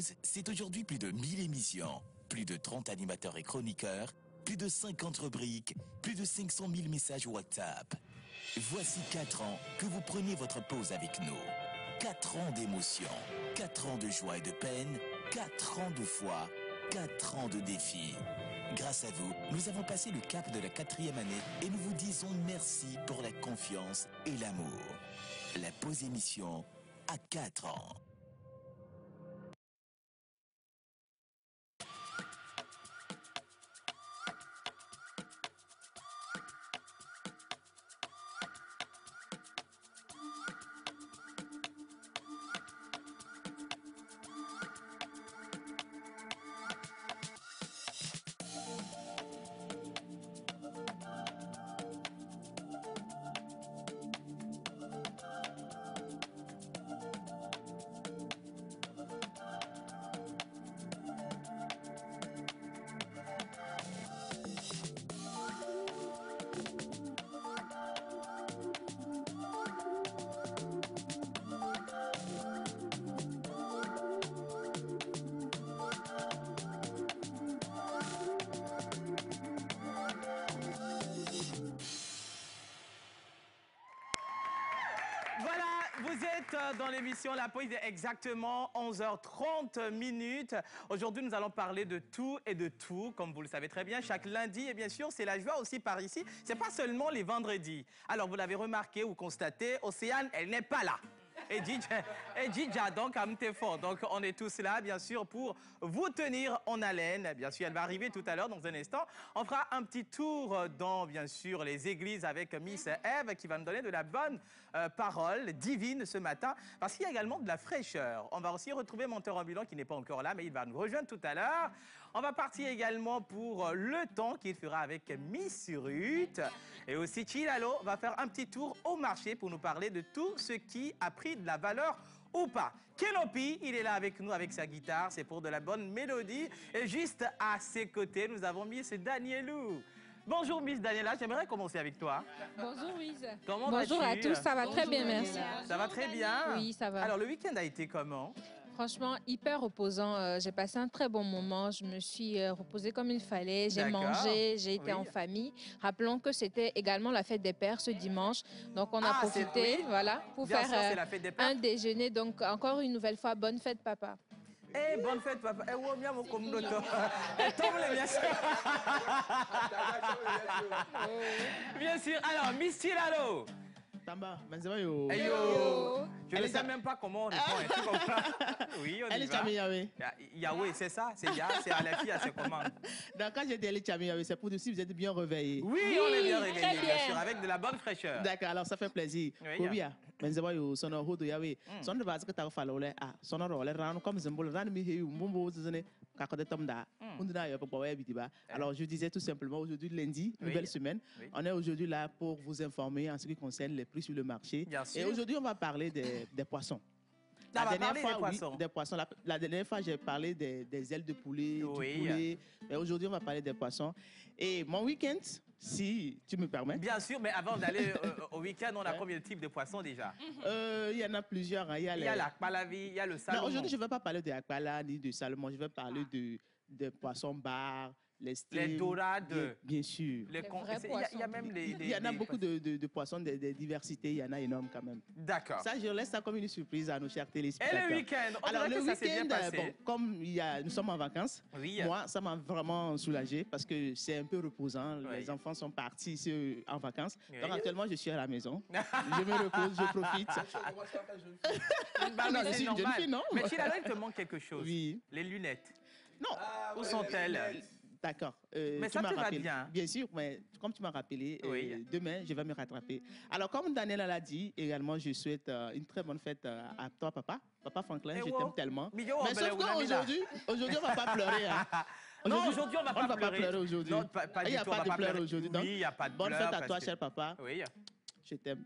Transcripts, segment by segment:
C'est aujourd'hui plus de 1000 émissions, plus de 30 animateurs et chroniqueurs, plus de 50 rubriques, plus de 500 000 messages WhatsApp. Voici 4 ans que vous preniez votre pause avec nous. 4 ans d'émotion, 4 ans de joie et de peine, 4 ans de foi, 4 ans de défis. Grâce à vous, nous avons passé le cap de la 4e année et nous vous disons merci pour la confiance et l'amour. La pause émission à 4 ans. Vous êtes dans l'émission La Pause, il est exactement 11h30 minutes. Aujourd'hui, nous allons parler de tout et de tout, comme vous le savez très bien, chaque lundi. Et bien sûr, c'est la joie aussi par ici. C'est pas seulement les vendredis. Alors, vous l'avez remarqué ou constaté, Océane, elle n'est pas là. Et Djidja, donc, fort. Donc, on est tous là, bien sûr, pour vous tenir en haleine. Bien sûr, elle va arriver tout à l'heure, dans un instant. On fera un petit tour dans, bien sûr, les églises avec Miss Eve, qui va nous donner de la bonne parole divine ce matin, parce qu'il y a également de la fraîcheur. On va aussi retrouver Menteur Ambulant, qui n'est pas encore là, mais il va nous rejoindre tout à l'heure. On va partir également pour le temps qu'il fera avec Miss Ruth. Et aussi, Chilalo va faire un petit tour au marché pour nous parler de tout ce qui a pris de la valeur ou pas. Kenopi, il est là avec nous avec sa guitare, c'est pour de la bonne mélodie. Et juste à ses côtés, nous avons Miss Danielou. Bonjour Miss Daniela, j'aimerais commencer avec toi. Bonjour Louise. Comment vas-tu? Bonjour à tous, ça va très bien, merci. Ça va très bien? Oui, ça va. Alors le week-end a été comment? Franchement, hyper reposant. J'ai passé un très bon moment. Je me suis reposée comme il fallait. J'ai mangé, j'ai été en famille. Rappelons que c'était également la fête des pères ce dimanche. Donc, on a profité voilà, pour bien faire sûr, la fête des pères. un déjeuner. Donc, encore une nouvelle fois, bonne fête, papa. Eh, bonne fête, papa. Eh, ouais, bien, mon communauté. Eh, tombe les bien sûr. Bien sûr. Alors, Miss Chilalo. Tamba, Manzabayo. Hey yo. Je ne sais même pas comment on répond. Oui, on y va. Elle est Chami Yahweh. Yahweh, c'est ça. C'est à la fille, c'est comment? Donc, quand j'ai dit elle est Chami Yahweh, c'est pour dire si vous êtes bien réveillés. Oui, on est bien réveillés, bien sûr, avec de la bonne fraîcheur. D'accord, alors ça fait plaisir. Kobia, Manzabayo, son hodo Yahweh. Son de base que tu as fallu là, son rôle, rano comme Zembol, rano mi mumbo, zone, kakodetomda. Alors, je disais tout simplement, aujourd'hui, lundi, nouvelle semaine, on est aujourd'hui là pour vous informer en ce qui concerne les prix sur le marché. Et aujourd'hui, on va parler des poissons. La dernière fois, oui, des poissons. La dernière fois, j'ai parlé des ailes de poulet, du poulet. Mais aujourd'hui, on va parler des poissons. Et mon week-end, si tu me permets. Bien sûr, mais avant d'aller au week-end, on a combien de types de poissons déjà? Il y en a plusieurs. Hein. Il y a l'akpalavi, il y a le salmon. Non, aujourd'hui, je ne vais pas parler de akpala ni de salmon. Je vais parler de poissons bar. Les dorades. Bien sûr. Il y a même les... Il y en a beaucoup de poissons, des diversités. Il y en a énormes quand même. D'accord. Ça, je laisse ça comme une surprise à nos chers téléspectateurs. Et le week-end? Alors, le week-end, bon, comme nous sommes en vacances, moi, ça m'a vraiment soulagé parce que c'est un peu reposant. Les enfants sont partis ici en vacances. Donc, actuellement, je suis à la maison. Je me repose, je profite. Non, c'est normal. Non, mais Chilalo, il te manque quelque chose. Oui. Les lunettes. Non. Où sont-elles? D'accord. Mais ça te va bien. Bien sûr, mais comme tu m'as rappelé, demain, je vais me rattraper. Alors, comme Daniela l'a dit, également, je souhaite une très bonne fête à toi, papa. Papa Franklin, je t'aime tellement. Mais sauf qu'aujourd'hui, on ne va pas pleurer. Hein. Non, aujourd'hui, on ne va pas pleurer aujourd'hui. Non, pas il n'y a pas de pleurs aujourd'hui. Oui, il n'y a pas de pleurs. Bonne fête à toi, cher papa. Oui. Je t'aime.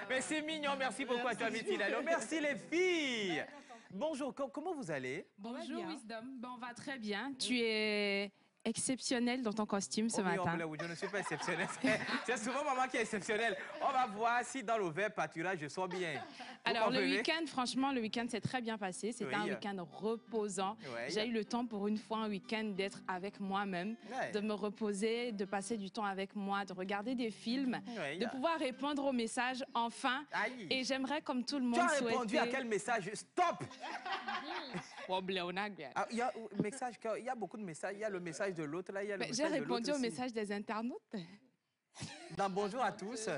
Mais c'est mignon, merci beaucoup à toi, Miss Chilalo. Merci les filles. Bonjour, comment vous allez? Bonjour Wisdom, on va très bien. Tu es exceptionnelle dans ton costume ce matin. Oui, je ne suis pas exceptionnelle. C'est souvent maman qui est exceptionnelle. On va voir si dans le verbe pâturage, je sors bien. Alors, le week-end, franchement, le week-end s'est très bien passé. C'était un week-end reposant. J'ai eu le temps pour une fois un week-end d'être avec moi-même, de me reposer, de passer du temps avec moi, de regarder des films, de pouvoir répondre aux messages enfin. Et j'aimerais, comme tout le monde, souhaiter... Tu as répondu à quel message? Stop! Il y a beaucoup de messages. Il y a le message de l'autre, là, il y a le message de l'autre. J'ai répondu au message des internautes. Dans Bonjour à tous.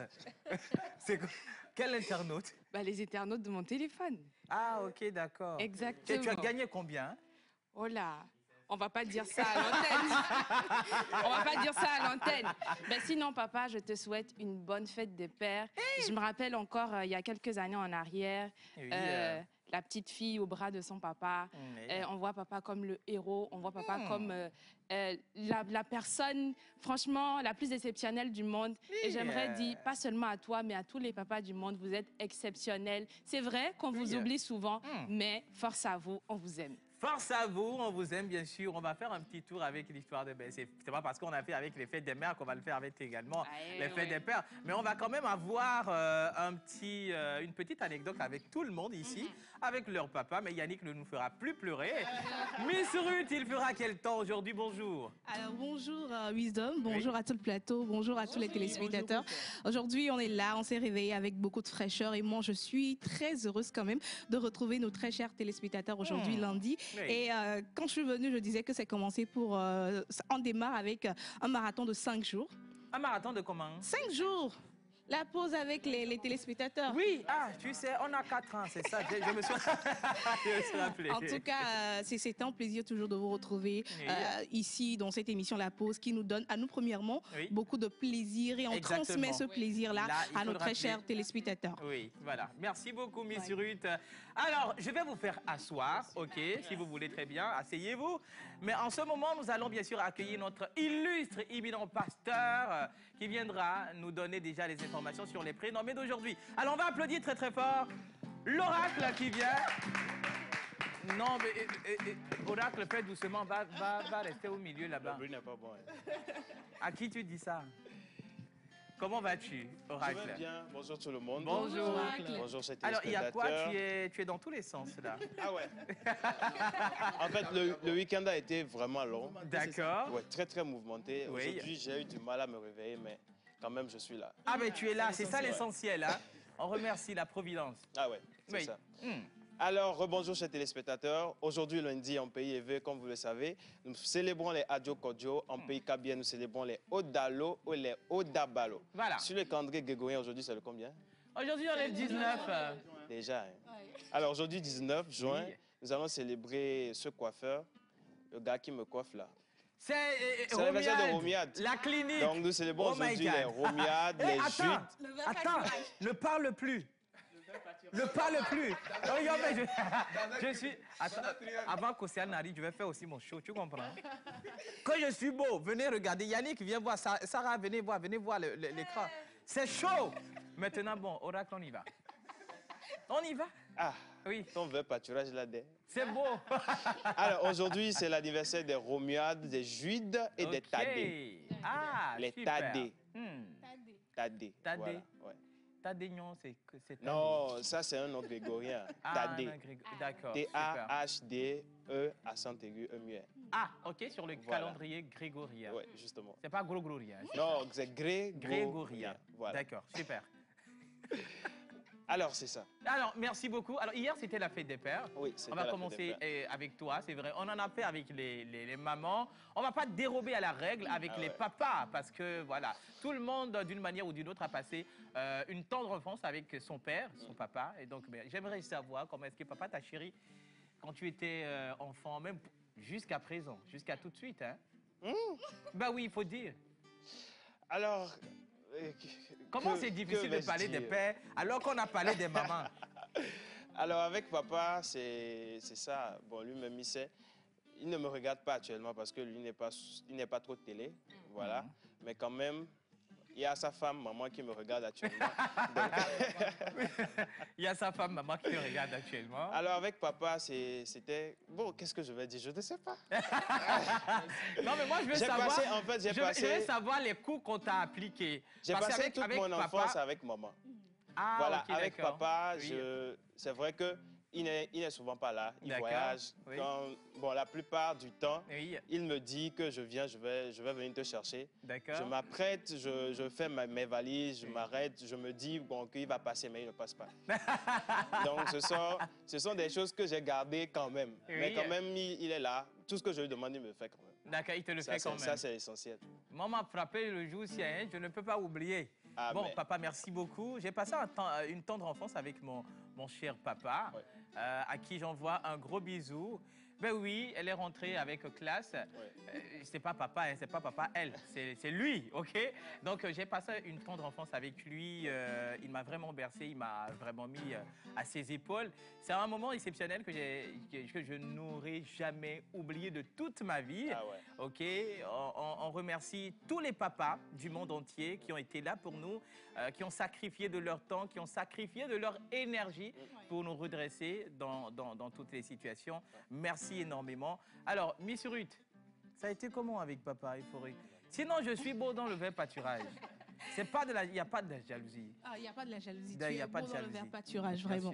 Quel internaute? Les internautes de mon téléphone. Ah, ok, d'accord. Exactement. Et tu as gagné combien? Oh là, on va pas dire ça à l'antenne. On va pas dire ça à l'antenne. Mais sinon, papa, je te souhaite une bonne fête des pères. Je me rappelle encore, il y a quelques années en arrière, la petite fille au bras de son papa. On voit papa comme le héros, on voit papa comme la personne, franchement, la plus exceptionnelle du monde. Et j'aimerais dire, pas seulement à toi, mais à tous les papas du monde, vous êtes exceptionnels. C'est vrai qu'on vous oublie souvent, mais force à vous, on vous aime. Force à vous, on vous aime bien sûr. On va faire un petit tour avec l'histoire de... C'est pas parce qu'on a fait avec les fêtes des mères qu'on va le faire avec également les fêtes des pères. Mais on va quand même avoir une petite anecdote avec tout le monde ici, avec leur papa. Mais Yannick ne nous fera plus pleurer. Miss Ruth, il fera quel temps aujourd'hui? Bonjour. Alors bonjour Wisdom, bonjour à tout le plateau, bonjour à tous les téléspectateurs. Aujourd'hui, on est là, on s'est réveillé avec beaucoup de fraîcheur et moi, je suis très heureuse quand même de retrouver nos très chers téléspectateurs aujourd'hui lundi. Et quand je suis venue, je disais que c'est commencé pour... on démarre avec un marathon de 5 jours. Un marathon de comment? 5 jours. La pause avec les téléspectateurs. Oui, tu sais, on a 4 ans, c'est ça. Je me suis rappelé. En tout cas, c'est un plaisir toujours de vous retrouver ici dans cette émission La Pause qui nous donne à nous premièrement beaucoup de plaisir et on transmet ce plaisir-là à nos très chers téléspectateurs. Oui, voilà. Merci beaucoup, Miss Ruth. Alors, je vais vous faire asseoir, ok, si vous voulez très bien, asseyez-vous. Mais en ce moment, nous allons bien sûr accueillir notre illustre, éminent pasteur qui viendra nous donner déjà les informations sur les prénommés d'aujourd'hui. Alors, on va applaudir très très fort l'oracle qui vient. Non, mais oracle, fais doucement, va rester au milieu là-bas. Le bruit n'est pas bon. À qui tu dis ça? Comment vas-tu, oracle? Je vais bien, bonjour tout le monde. Bonjour. Bonjour, chers Alors, il y a quoi? téléspectateurs. Tu es dans tous les sens, là. Ah ouais. En fait, le week-end a été vraiment long. D'accord. Ouais, très, très mouvementé. Oui. Aujourd'hui, j'ai eu du mal à me réveiller, mais quand même, je suis là. Ah, mais tu es là, c'est ça l'essentiel, hein? On remercie la Providence. Ah ouais, c'est ça. Alors, rebonjour chers téléspectateurs. Aujourd'hui, lundi, en pays éveillé, comme vous le savez, nous célébrons les Adjo Kodjo. En pays Kabien, nous célébrons les Odalo ou les Odabalo. Voilà. Sur le calendrier grégorien, aujourd'hui, c'est le combien? Aujourd'hui, on est le 19. Déjà. Alors, aujourd'hui, 19 juin, nous allons célébrer ce coiffeur, le gars qui me coiffe là. C'est l'anniversaire de Romiade. La clinique. Donc, nous célébrons aujourd'hui les Romiades, les Judes. Attends, ne parle plus. Ne parle plus. Je suis... Attends, avant qu'Océane n'arrive, je vais faire aussi mon show, tu comprends? Quand je suis beau, venez regarder. Yannick, viens voir. Sarah, venez voir l'écran. C'est chaud. Maintenant, bon, oracle, on y va. On y va? Ah, oui. Ton vrai pâturage là-dedans. C'est beau. Alors, aujourd'hui, c'est l'anniversaire des Romiades, des Judes et des Tadés. Ah, les super. Tadés. Tadés. Tadés. Voilà, ouais. Tadéignon, c'est non, ça c'est un nom grégorien. Tadé. D'accord. T-A-H-D-E, accent aigu, E-muet. Ah, ok, sur le calendrier grégorien. Oui, justement. C'est pas grégorien. Non, c'est grégorien. Voilà. D'accord, super. Alors, c'est ça. Alors, merci beaucoup. Alors, hier, c'était la fête des pères. Oui, c'était On va commencer avec toi, c'est vrai. On en a fait avec les mamans. On ne va pas dérober à la règle avec les papas parce que, voilà, tout le monde, d'une manière ou d'une autre, a passé une tendre enfance avec son père, son papa. Et donc, j'aimerais savoir comment est-ce que papa t'a chéri quand tu étais enfant, même jusqu'à présent, jusqu'à tout de suite, hein? Bah oui, il faut dire. Alors... Comment c'est difficile de parler des pères alors qu'on a parlé des mamans? Alors, avec papa, c'est ça. Bon, lui-même, il ne me regarde pas actuellement parce que lui, il n'est pas trop de télé. Voilà. Mais quand même, il y a sa femme, maman, qui me regarde actuellement. Donc... Il y a sa femme, maman, qui te regarde actuellement. Alors, avec papa, c'était... Bon, qu'est-ce que je vais dire? Je ne sais pas. Non, mais moi, je veux savoir... Je veux savoir les coups qu'on t'a appliqués. J'ai passé toute mon enfance avec maman. Ah, voilà, okay, avec papa, oui. c'est vrai qu'il n'est souvent pas là. Il voyage. Oui. Bon, la plupart du temps, oui. il me dit que je viens, je vais venir te chercher. D'accord. Je m'apprête, je fais mes valises, je m'arrête, je me dis bon, qu'il va passer, mais il ne passe pas. Donc, ce sont des choses que j'ai gardées quand même. Oui. Mais quand même, il est là. Tout ce que je lui demande, il me le fait quand même. D'accord, il te le fait quand même. Ça, c'est essentiel. Maman m'a frappé le jour aussi, hein, je ne peux pas oublier. Ah, bon, papa, merci beaucoup. J'ai passé une tendre enfance avec mon cher papa, ouais. À qui j'envoie un gros bisou. Ben oui, elle est rentrée avec classe. Ouais. C'est pas papa, hein, c'est pas papa, elle, c'est lui, ok? Donc j'ai passé une tendre enfance avec lui. Il m'a vraiment bercé, il m'a vraiment mis à ses épaules. C'est un moment exceptionnel que je n'aurai jamais oublié de toute ma vie. Ah ouais. Ok? On remercie tous les papas du monde entier qui ont été là pour nous, qui ont sacrifié de leur temps, qui ont sacrifié de leur énergie pour nous redresser dans toutes les situations. Merci énormément. Alors, Miss Ruth, ça a été comment avec papa, Euphorie? Sinon, je suis beau dans le verre pâturage. Il n'y a pas de la jalousie. Ah, il n'y a pas de la jalousie. Tu es beau dans le verre pâturage, vraiment.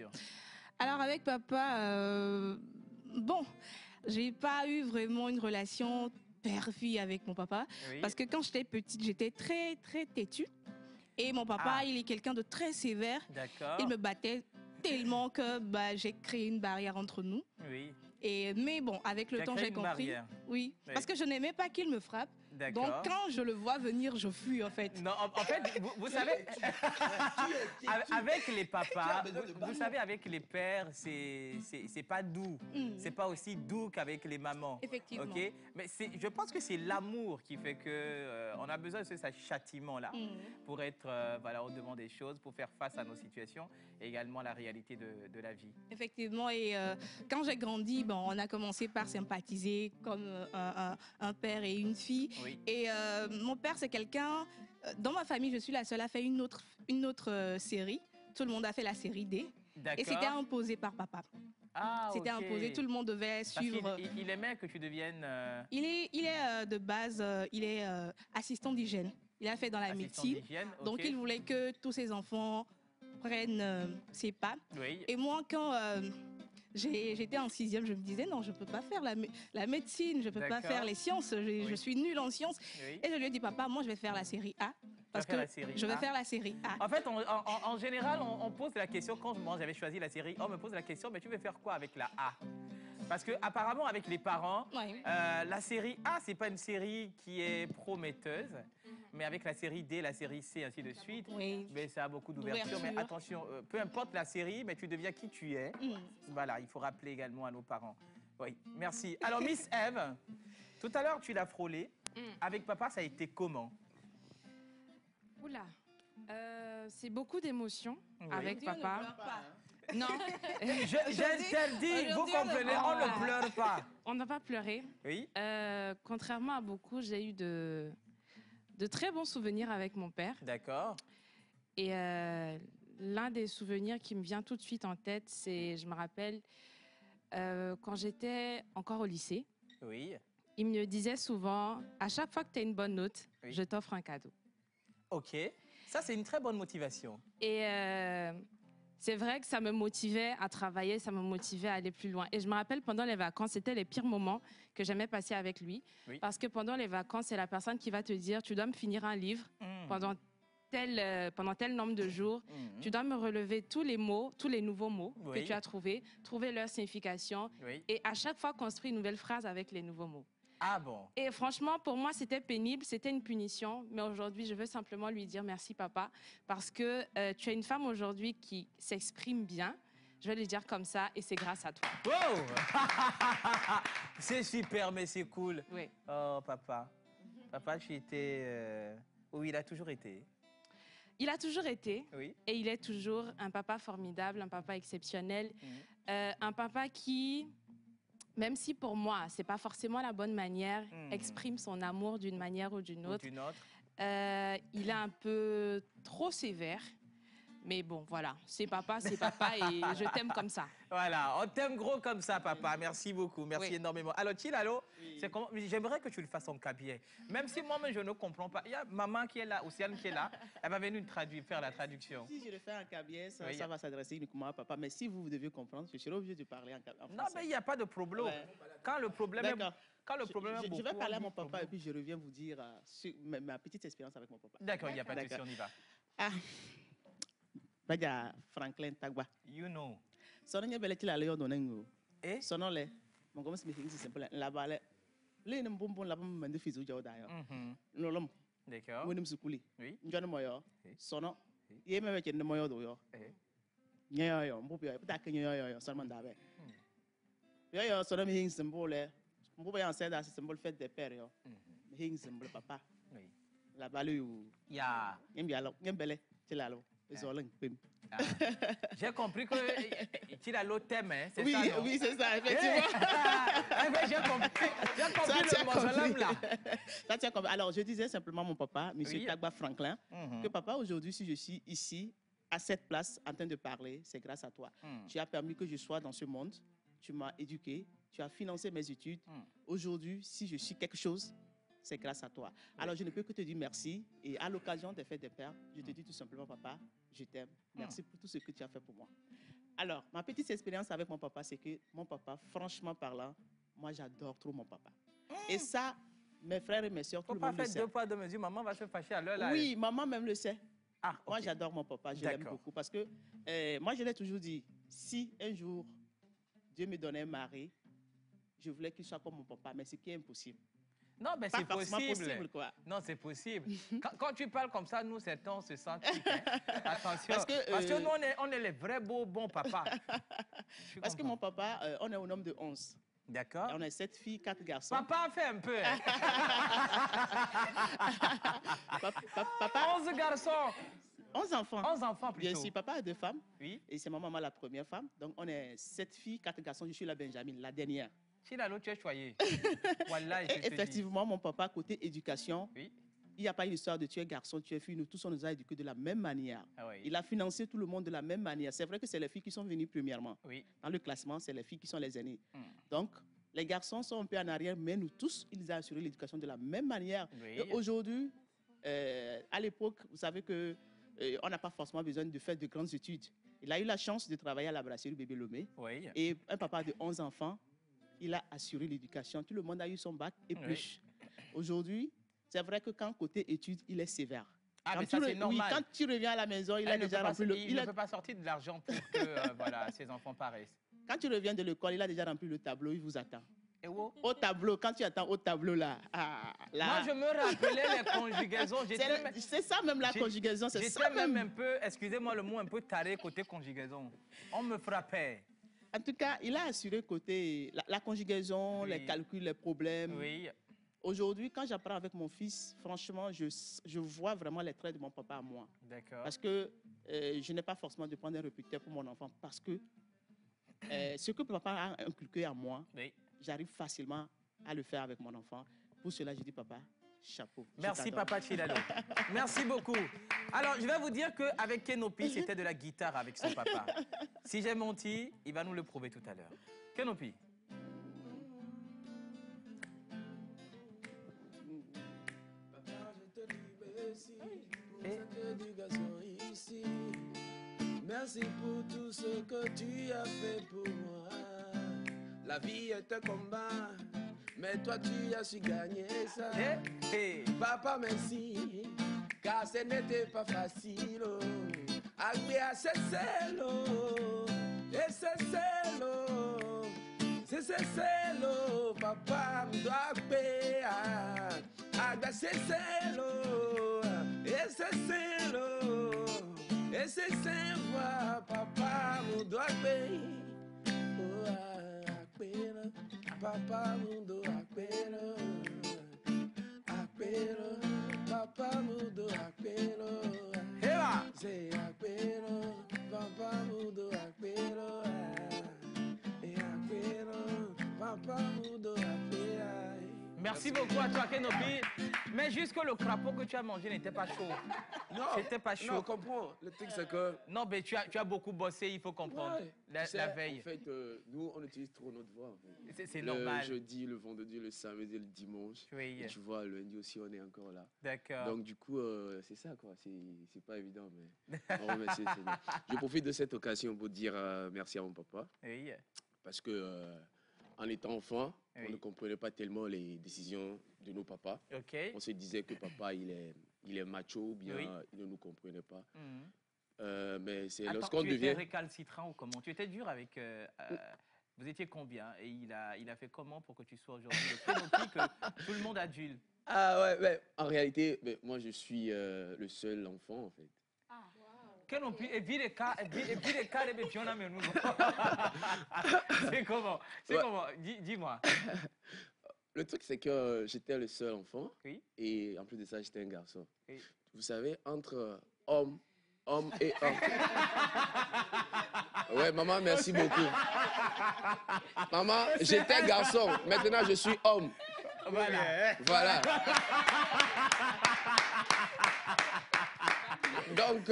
Alors, avec papa, bon, j'ai pas eu vraiment une relation père-fille avec mon papa. Oui. Parce que quand j'étais petite, j'étais très, très têtue. Et mon papa, il est quelqu'un de très sévère. D'accord. Il me battait tellement que j'ai créé une barrière entre nous. Oui. Mais bon, avec le temps, j'ai compris. Oui, parce que je n'aimais pas qu'il me frappe. Donc, quand je le vois venir, je fuis, en fait. Non, en fait, vous savez, avec les papas, vous savez, avec les pères, c'est pas doux. C'est pas aussi doux qu'avec les mamans. Effectivement. Okay? Mais je pense que c'est l'amour qui fait que on a besoin de ce châtiment-là pour être voilà, au-devant des choses, pour faire face à nos situations et également la réalité de la vie. Effectivement. Et quand j'ai grandi, on a commencé par sympathiser comme un père et une fille. Oui. Et mon père, c'est quelqu'un... Dans ma famille, je suis la seule à faire une autre série. Tout le monde a fait la série D. Et c'était imposé par papa. Ah, c'était imposé, tout le monde devait suivre. Il aimait que tu deviennes... Il est de base, il est assistant d'hygiène. Il a fait dans la médecine. Okay. Donc, il voulait que tous ses enfants prennent ses pas. Oui. Et moi, quand... j'étais en 6e, je me disais non, je ne peux pas faire la médecine, je ne peux pas faire les sciences, je suis nulle en sciences. Oui. Et je lui ai dit, papa, moi je vais faire la série A. Parce que je vais faire la série A. En fait, en général, on pose la question, quand moi j'avais choisi la série A, on me pose la question, mais tu veux faire quoi avec la A? Parce qu'apparemment, avec les parents, la série A, ce n'est pas une série qui est prometteuse. Mais avec la série D, la série C, ainsi de suite, mais ça a beaucoup d'ouverture. Mais attention, peu importe la série, mais tu deviens qui tu es. Voilà, il faut rappeler également à nos parents. Oui, merci. Alors, Miss Eve, tout à l'heure, tu l'as frôlé. Avec papa, ça a été comment? Oula, c'est beaucoup d'émotions avec papa. Non. J'interdis, vous comprenez, on ne pleure pas. On n'a pas pleuré. Oui. Contrairement à beaucoup, j'ai eu de très bons souvenirs avec mon père. D'accord. Et l'un des souvenirs qui me vient tout de suite en tête, c'est, je me rappelle, quand j'étais encore au lycée. Oui. Il me disait souvent, à chaque fois que tu as une bonne note, je t'offre un cadeau. OK. Ça, c'est une très bonne motivation. Et c'est vrai que ça me motivait à travailler, ça me motivait à aller plus loin. Et je me rappelle, pendant les vacances, c'était les pires moments que j'aimais passer avec lui. Oui. Parce que pendant les vacances, c'est la personne qui va te dire, tu dois me finir un livre pendant tel nombre de jours. Tu dois me relever tous les mots, tous les nouveaux mots que tu as trouvés, trouver leur signification et à chaque fois construire une nouvelle phrase avec les nouveaux mots. Ah bon? Et franchement, pour moi, c'était pénible, c'était une punition. Mais aujourd'hui, je veux simplement lui dire merci, papa, parce que tu as une femme aujourd'hui qui s'exprime bien. Je vais lui dire comme ça, et c'est grâce à toi. Wow! C'est super, mais c'est cool. Oui. Oh, papa. Papa, tu étais... Oui, il a toujours été. Il a toujours été. Oui. Et il est toujours un papa formidable, un papa exceptionnel. Un papa qui... Même si pour moi, ce n'est pas forcément la bonne manière, exprime son amour d'une manière ou d'une autre. Il est un peu trop sévère. Mais bon, voilà, c'est papa et je t'aime comme ça. Voilà, on t'aime gros comme ça, papa. Merci beaucoup, merci énormément. Alors, Chilalo, j'aimerais que tu le fasses en kabyle. Même si moi-même, je ne comprends pas. Il y a maman qui est là, Océane qui est là. Elle va venir faire la traduction. Si je le fais en kabyle, ça va s'adresser uniquement à papa. Mais si vous devez comprendre, je serai obligé de parler en français. Non, mais il n'y a pas de problème. Ouais. Quand le problème est... Je vais parler à mon papa et puis je reviens vous dire ma petite expérience avec mon papa. D'accord, il n'y a pas de souci, on y va. Baja Franklin Tagba. You know. Sono nye bele tila leyo donengo. Sono le. Mon gomme c'est simple. La bale. Le ne mbombo la bam mende fizu jaw dayo. Nolom. D'accord. Wonim sukuli. Oui. Njone moyo. Sono. Ye me weche ne moyo do yo. Nyo yo mbubi yo. Puta kenyo yo sono mandabe. Yo sono mi hing symbole. Mbubi ya seda symbole fête des pères yo. Hing symbole papa. Oui. La bale yo. Ya. Nyembele tila lo. J'ai compris que Chilalo t'aime, hein, c'est ça, non? Oui, c'est ça, effectivement. J'ai compris le mausolème là. Alors, je disais simplement mon papa, M. Tagba Franklin, que papa, aujourd'hui, si je suis ici, à cette place, en train de parler, c'est grâce à toi. Tu as permis que je sois dans ce monde, tu m'as éduqué, tu as financé mes études. Aujourd'hui, si je suis quelque chose, c'est grâce à toi. Alors, je ne peux que te dire merci. Et à l'occasion des fêtes des pères, je te dis tout simplement, papa, je t'aime. Merci pour tout ce que tu as fait pour moi. Alors, ma petite expérience avec mon papa, c'est que mon papa, franchement parlant, moi, j'adore trop mon papa. Et ça, mes frères et mes soeurs, tout le monde le sait. Faut pas faire deux poids, deux mesures. Maman va se fâcher à l'heure là. Oui, maman même le sait. Ah, okay. Moi, j'adore mon papa. Je l'aime beaucoup. Parce que moi, je l'ai toujours dit, si un jour, Dieu me donnait un mari, je voulais qu'il soit comme mon papa. Mais c'est qui est impossible. Non, mais c'est possible. Quoi. Non, c'est possible. Quand tu parles comme ça, nous, certains, on se sent chic. Hein? Attention. Parce que nous, on est les vrais beaux bons papas. Parce que mon papa, on est un homme de 11. D'accord. On est 7 filles, 4 garçons. Papa fait un peu. Hein? Papa, 11 garçons. 11 enfants. 11 enfants plutôt. Bien sûr, papa a 2 femmes. Oui. Et c'est ma maman la première femme. Donc, on est 7 filles, 4 garçons. Je suis la Benjamin, la dernière. Si la tu es choyée. Voilà, effectivement, mon papa, côté éducation, oui. Il n'y a pas une histoire de tu es garçon, tu es fille. Nous tous, on nous a éduqués de la même manière. Ah oui. Il a financé tout le monde de la même manière. C'est vrai que c'est les filles qui sont venues premièrement. Oui. Dans le classement, c'est les filles qui sont les aînées. Donc, les garçons sont un peu en arrière, mais nous tous, il nous a assuré l'éducation de la même manière. Oui. Et aujourd'hui, à l'époque, vous savez que on n'a pas forcément besoin de faire de grandes études. Il a eu la chance de travailler à la brasserie Bébé Lomé. Oui. Et un papa de 11 enfants, il a assuré l'éducation. Tout le monde a eu son bac et plus. Oui. Aujourd'hui, c'est vrai que quand côté études, il est sévère. Ah, mais ça, c'est normal. Oui, quand tu reviens à la maison, il a déjà rempli le... Il ne peut pas sortir de l'argent pour que voilà, ses enfants paraissent. Quand tu reviens de l'école, il a déjà rempli le tableau, il vous attend. Et où? Au tableau, quand tu attends au tableau, là. Là. Moi, je me rappelais les conjugaisons. C'est ça même la conjugaison, c'est ça même un peu, excusez-moi le mot, un peu taré côté conjugaison. On me frappait. En tout cas, il a assuré côté la conjugaison, oui. Les calculs, les problèmes. Oui. Aujourd'hui, quand j'apprends avec mon fils, franchement, je vois vraiment les traits de mon papa à moi. D'accord. Parce que je n'ai pas forcément de prendre un répétiteur pour mon enfant. Parce que ce que papa a inculqué à moi, oui. J'arrive facilement à le faire avec mon enfant. Pour cela, je dis, papa, chapeau. Merci, papa Chilalo. Merci beaucoup. Alors, je vais vous dire qu'avec Kenopi, c'était de la guitare avec son papa. Si j'ai menti, il va nous le prouver tout à l'heure. Kenopi. Merci pour tout ce que tu as fait pour moi. La vie est un combat, mais toi tu as su gagner ça. Papa, merci, car ce n'était pas facile. Agbe à c'est celo, et c'est celo, papa me doit payer. Agbe c'est celo, et c'est celo, et c'est celo, papa me doit payer. Papa mundo apero, apero, papa mundo apero, se apero, papa mundo apero, e apero, papa mundo apero. Merci beaucoup à toi, Kenopi. Mais jusque le crapaud que tu as mangé n'était pas chaud. Non, c'était pas chaud. Non, comprends. Le truc, c'est que... Non, mais tu as beaucoup bossé, il faut comprendre. Ouais, la veille. En fait, nous, on utilise trop notre voix. En fait. C'est normal. Le jeudi, le vendredi, le samedi, le dimanche. Oui. Et tu vois, le lundi aussi, on est encore là. D'accord. Donc, du coup, c'est ça, quoi. C'est pas évident, mais on remercie le Seigneur. Je profite de cette occasion pour dire merci à mon papa. Oui. Parce que, en étant enfant, on ne comprenait pas tellement les décisions de nos papas. Okay. On se disait que papa, il est macho ou bien il ne nous comprenait pas. Mais c'est lorsqu'on devient... Tu étais récalcitrant ou comment? Tu étais dur avec... vous étiez combien? Et il a fait comment pour que tu sois aujourd'hui le Kenopi que tout le monde adule? Ah ouais, mais en réalité, moi je suis le seul enfant en fait. Kenopi, et puis les cas, c'est comment? C'est comment? Dis-moi. Le truc, c'est que j'étais le seul enfant. Oui. Et en plus de ça, j'étais un garçon. Oui. Vous savez, entre homme et homme. Ouais, maman, merci beaucoup. Maman, j'étais garçon. Maintenant, je suis homme. Voilà. Donc,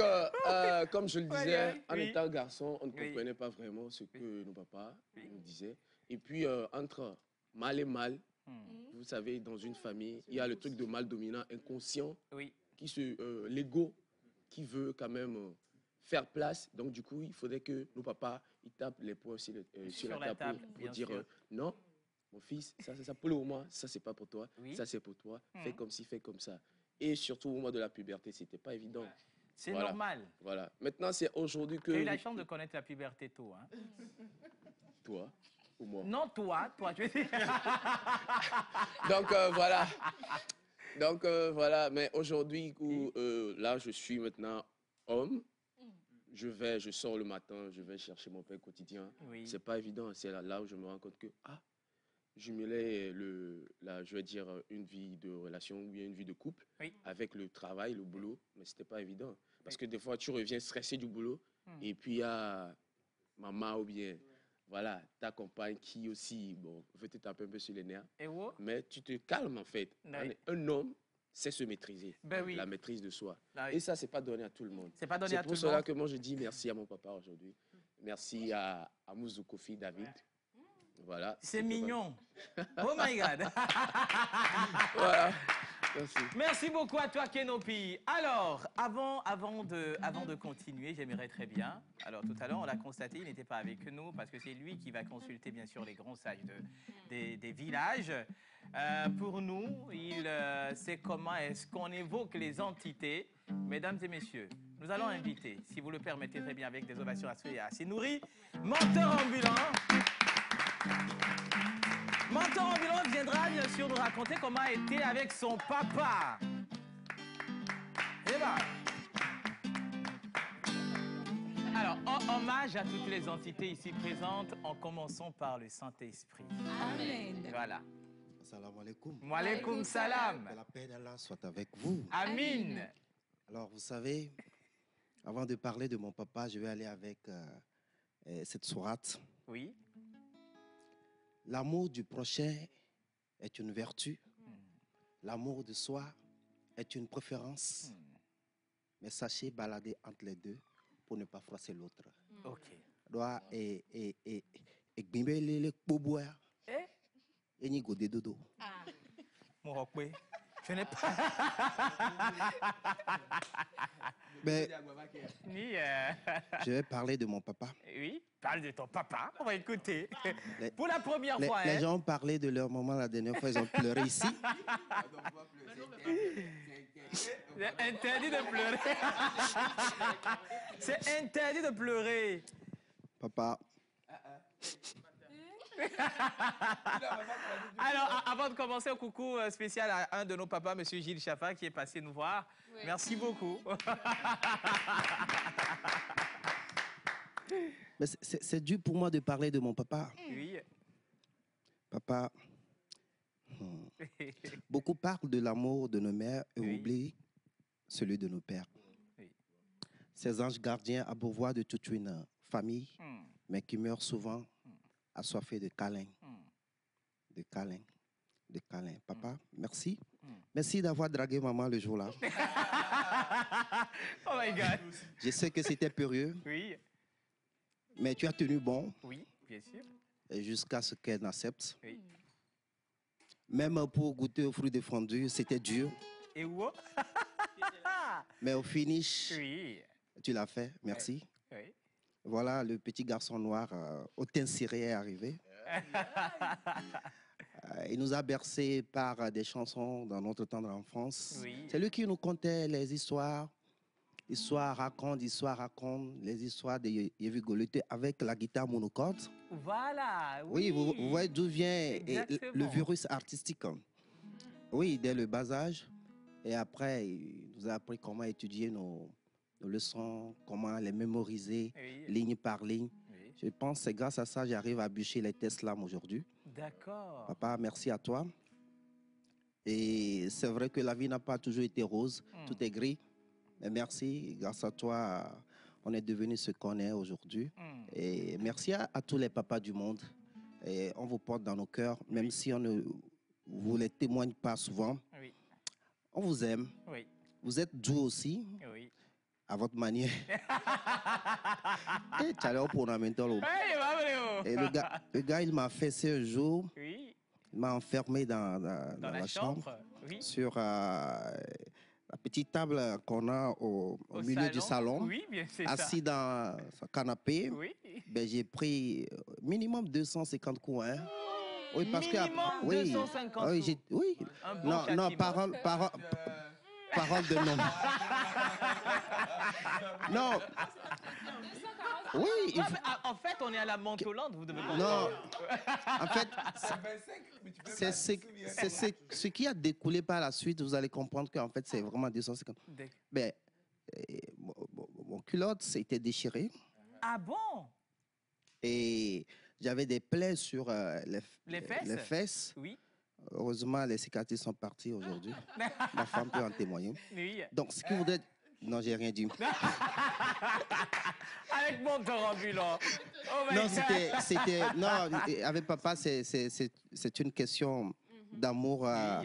comme je le disais, en étant garçon, on ne comprenait pas vraiment ce que nos papas nous disaient. Et puis, entre mal et mal, vous savez, dans une famille, il y a le truc de mal dominant inconscient, l'ego qui veut quand même faire place. Donc, du coup, il faudrait que nos papas ils tapent les poings sur la table pour dire non, mon fils, ça c'est ça pour le moment, ça c'est pas pour toi, ça c'est pour toi, fais comme ci, fais comme ça. Et surtout au moment de la puberté, c'était pas évident. C'est normal. Voilà. Maintenant, c'est aujourd'hui que... Tu as eu la chance de connaître la puberté tôt, hein? Toi ou moi? Non, toi, je veux dire. Donc, voilà. Donc, voilà. Mais aujourd'hui, là, je suis maintenant homme. Je sors le matin, je vais chercher mon pain quotidien. C'est pas évident. C'est là où je me rends compte que, je mêlais je vais dire, une vie de relation ou bien une vie de couple avec le travail, le boulot, mais c'était pas évident. Parce que des fois, tu reviens stressé du boulot et puis il y a maman ou bien, voilà, ta compagne qui aussi, veut te taper un peu sur les nerfs. Mais tu te calmes en fait. Un homme sait se maîtriser, la maîtrise de soi. Et ça, c'est pas donné à tout le monde. C'est pour cela que moi, je dis merci à mon papa aujourd'hui. Merci à Mouzou Kofi David. Voilà. C'est mignon. Oh my God. Voilà. Merci. Merci beaucoup à toi, Kenopi. Alors, avant de continuer, j'aimerais très bien. Alors, tout à l'heure, on l'a constaté, il n'était pas avec nous parce que c'est lui qui va consulter, bien sûr, les grands sages des villages. Pour nous, il sait comment est-ce qu'on évoque les entités. Mesdames et messieurs, nous allons inviter, si vous le permettez très bien, avec des ovations assez nourries, menteur ambulant. Mentor ambulant viendra bien sûr nous raconter comment a été avec son papa. Et ben. Alors, en hommage à toutes les entités ici présentes, en commençant par le Saint-Esprit. Amen. Voilà. Salam alaikum. Wa alaikum salam. Que la paix d'Allah soit avec vous. Amin. Alors, vous savez, avant de parler de mon papa, je vais aller avec cette sourate. Oui. L'amour du prochain est une vertu. L'amour de soi est une préférence. Mais sachez balader entre les deux pour ne pas froisser l'autre. Ok. Doit et gbimbele kpoboa. Et ni godé dodo. Mon je n'ai pas. Mais je vais parler de mon papa. Oui, parle de ton papa. On va écouter. Pour la première fois. Les gens ont parlé de leur maman la dernière fois, ils ont pleuré ici. C'est interdit de pleurer. C'est interdit de pleurer. Papa. Alors, avant de commencer, un coucou spécial à un de nos papas, M. Gilles Chaffa, qui est passé nous voir. Oui. Merci beaucoup. Mais c'est dur pour moi de parler de mon papa. Oui. Papa, beaucoup parlent de l'amour de nos mères et oublient celui de nos pères. Oui. Ces anges gardiens abreuvoirs de toute une famille, mais qui meurent souvent assoiffés de câlins, de câlins. Papa, merci. Merci d'avoir dragué maman le jour-là. Oh my God. Je sais que c'était périlleux. Oui. Mais tu as tenu bon. Oui, bien sûr. Jusqu'à ce qu'elle n'accepte. Oui. Même pour goûter aux fruits défendus, c'était dur. Et où? Mais au finish, oui. Tu l'as fait. Merci. Oui. Voilà, le petit garçon noir au teint ciré est arrivé. Il nous a bercés par des chansons dans notre tendre enfance. Oui. C'est lui qui nous contait les histoires. Histoire raconte, les histoires de Yévi Goluté avec la guitare monocorde. Voilà. Oui, vous voyez d'où vient le virus artistique. Oui, dès le bas âge. Et après, il nous a appris comment étudier nos leçons, comment les mémoriser, ligne par ligne. Oui. Je pense que c'est grâce à ça que j'arrive à bûcher les tests l'âme aujourd'hui. D'accord. Papa, merci à toi. Et c'est vrai que la vie n'a pas toujours été rose, tout est gris. Mais merci, grâce à toi, on est devenu ce qu'on est aujourd'hui. Et merci à tous les papas du monde. Et on vous porte dans nos cœurs, même si on ne vous les témoigne pas souvent. Oui. On vous aime. Oui. Vous êtes doux aussi. Oui. À votre manière. Et le gars, il m'a fessé un jour. Oui. Il m'a enfermé dans la chambre. Oui. Sur la petite table qu'on a au milieu du salon. Oui, bien, assis dans son canapé. Oui. Ben, j'ai pris minimum 250 coups. Hein. Oui, parce minimum 250 coups. Oui. Non, parole de nom. Non. Oui. En fait, on est à la Montolande, vous devez comprendre. Non. En fait, c'est ce qui a découlé par la suite. Vous allez comprendre qu'en fait, c'est vraiment 250. Ben, mon culotte s'était déchiré. Ah bon? Et j'avais des plaies sur les fesses. Oui. Heureusement, les cicatrices sont parties aujourd'hui. Ma femme peut en témoigner. Oui. Donc, ce qui voudrait... Non, j'ai rien dit. Avec mon tour ambulant. Oh non, c'était... Non, avec papa, c'est une question d'amour à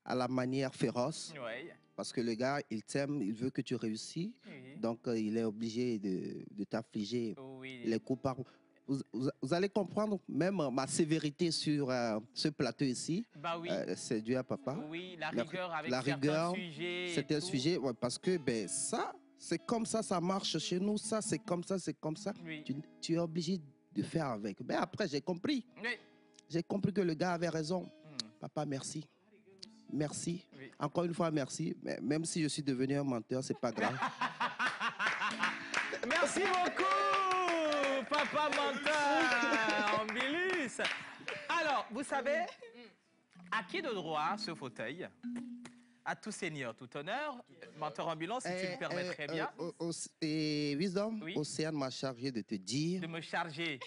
la manière féroce. Oui. Parce que le gars, il t'aime, il veut que tu réussis. Oui. Donc, il est obligé de t'affliger les coups par... Vous allez comprendre même ma sévérité sur ce plateau ici. Bah oui. C'est dû à papa. Oui, la rigueur avec certains sujets. C'est un sujet, ouais, parce que ben, ça, c'est comme ça marche chez nous. Ça, c'est comme ça. Oui. Tu es obligé de faire avec. Ben, après, j'ai compris. Oui. J'ai compris que le gars avait raison. Papa, merci. Merci. Oui. Encore une fois, merci. Mais même si je suis devenu un menteur, c'est pas grave. Merci beaucoup. Papa menteur, Ambilus. Alors, vous savez, à qui de droit ce fauteuil? À tout seigneur, tout honneur. Menteur ambulant, si tu le permets très bien. Et Wisdom, oui? Océane m'a chargé de te dire... De me charger.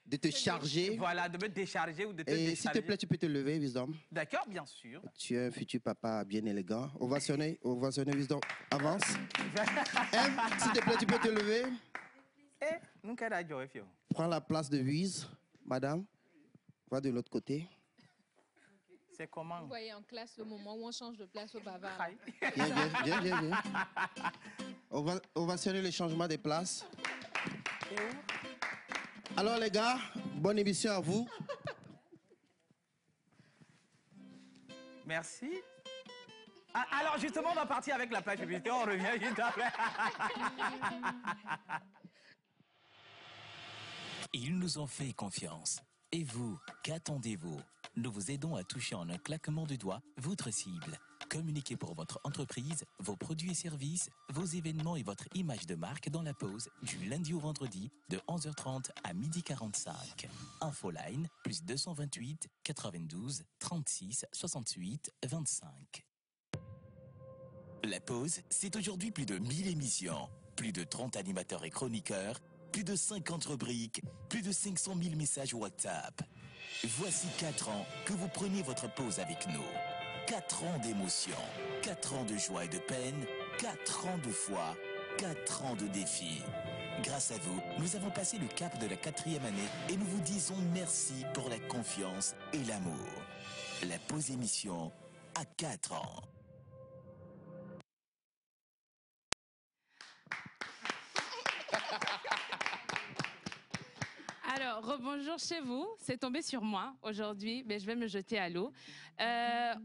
De te charger. Voilà, de me décharger ou de te décharger. S'il te plaît, tu peux te lever, Wisdom. D'accord, bien sûr. Tu es un futur papa bien élégant. Ovationner, Wisdom. Avance. S'il te plaît, tu peux te lever. Prends la place de Wiz, madame. Va de l'autre côté. C'est comment? Vous voyez en classe le moment où on change de place au bavard. Viens. On va sonner le changement des places. Alors les gars, bonne émission à vous. Merci. Alors justement, on va partir avec la page publicité. On revient juste après. Ils nous ont fait confiance. Et vous, qu'attendez-vous? Nous vous aidons à toucher en un claquement de doigts votre cible. Communiquez pour votre entreprise, vos produits et services, vos événements et votre image de marque dans la pause du lundi au vendredi de 11h30 à 12h45. Infoline, plus 228 92 36 68 25. La pause, c'est aujourd'hui plus de 1000 émissions, plus de 30 animateurs et chroniqueurs, plus de 50 rubriques, plus de 500 000 messages WhatsApp. Voici 4 ans que vous prenez votre pause avec nous. 4 ans d'émotion, 4 ans de joie et de peine, 4 ans de foi, 4 ans de défis. Grâce à vous, nous avons passé le cap de la 4e année et nous vous disons merci pour la confiance et l'amour. La pause émission à 4 ans. Alors, rebonjour chez vous. C'est tombé sur moi aujourd'hui, mais je vais me jeter à l'eau.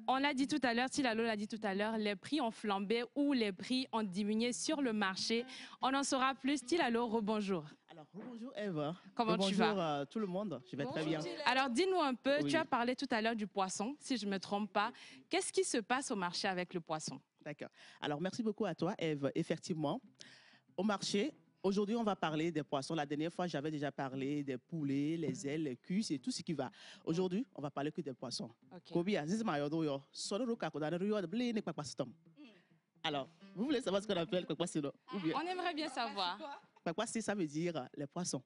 On l'a dit tout à l'heure, Tilalo l'a dit tout à l'heure, les prix ont flambé ou les prix ont diminué sur le marché. On en saura plus. Tilalo, rebonjour. Alors, bonjour Eve. Comment tu vas? Bonjour tout le monde, je vais très bien. Alors, dis-nous un peu, Oui. tu as parlé tout à l'heure du poisson, si je ne me trompe pas. Qu'est-ce qui se passe au marché avec le poisson? D'accord. Alors, merci beaucoup à toi, Eve. Effectivement, au marché, aujourd'hui, on va parler des poissons. La dernière fois, j'avais déjà parlé des poulets, les ailes, les cuisses et tout ce qui va. Aujourd'hui, on va parler que des poissons. Alors, vous voulez savoir ce qu'on appelle quoi poisson? On aimerait bien savoir. Quoi, ça veut dire les poissons.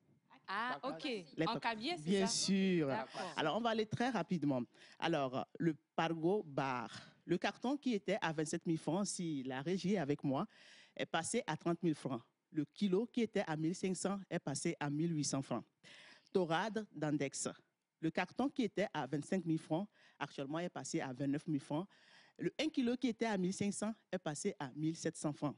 Ah, ok. Les En cabier, c'est ça? Bien sûr. D'accord. Alors, on va aller très rapidement. Alors, le Pargo Bar, le carton qui était à 27 000 francs, si la régie est avec moi, est passé à 30 000 francs. Le kilo qui était à 1 500 est passé à 1 800 francs. Torade d'Andex, le carton qui était à 25 000 francs, actuellement est passé à 29 000 francs. Le 1 kilo qui était à 1 500 est passé à 1 700 francs.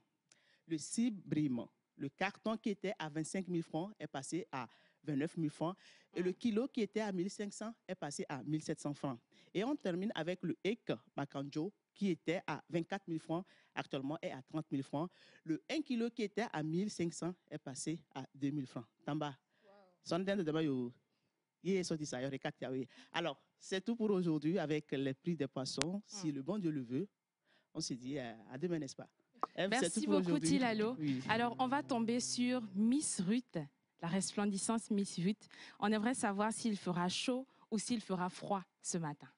Le Cibrim, le carton qui était à 25 000 francs est passé à 29 000 francs. Et le kilo qui était à 1 500 est passé à 1 700 francs. Et on termine avec le Ek Bakanjo qui était à 24 000 francs, actuellement est à 30 000 francs. Le 1 kilo qui était à 1 500 est passé à 2 000 francs. Tamba. Alors, c'est tout pour aujourd'hui avec les prix des poissons. Si le bon Dieu le veut, on se dit à demain, n'est-ce pas? Merci beaucoup, Tilalo. Oui. Alors, on va tomber sur Miss Ruth, la resplendissance Miss Ruth. On aimerait savoir s'il fera chaud ou s'il fera froid ce matin.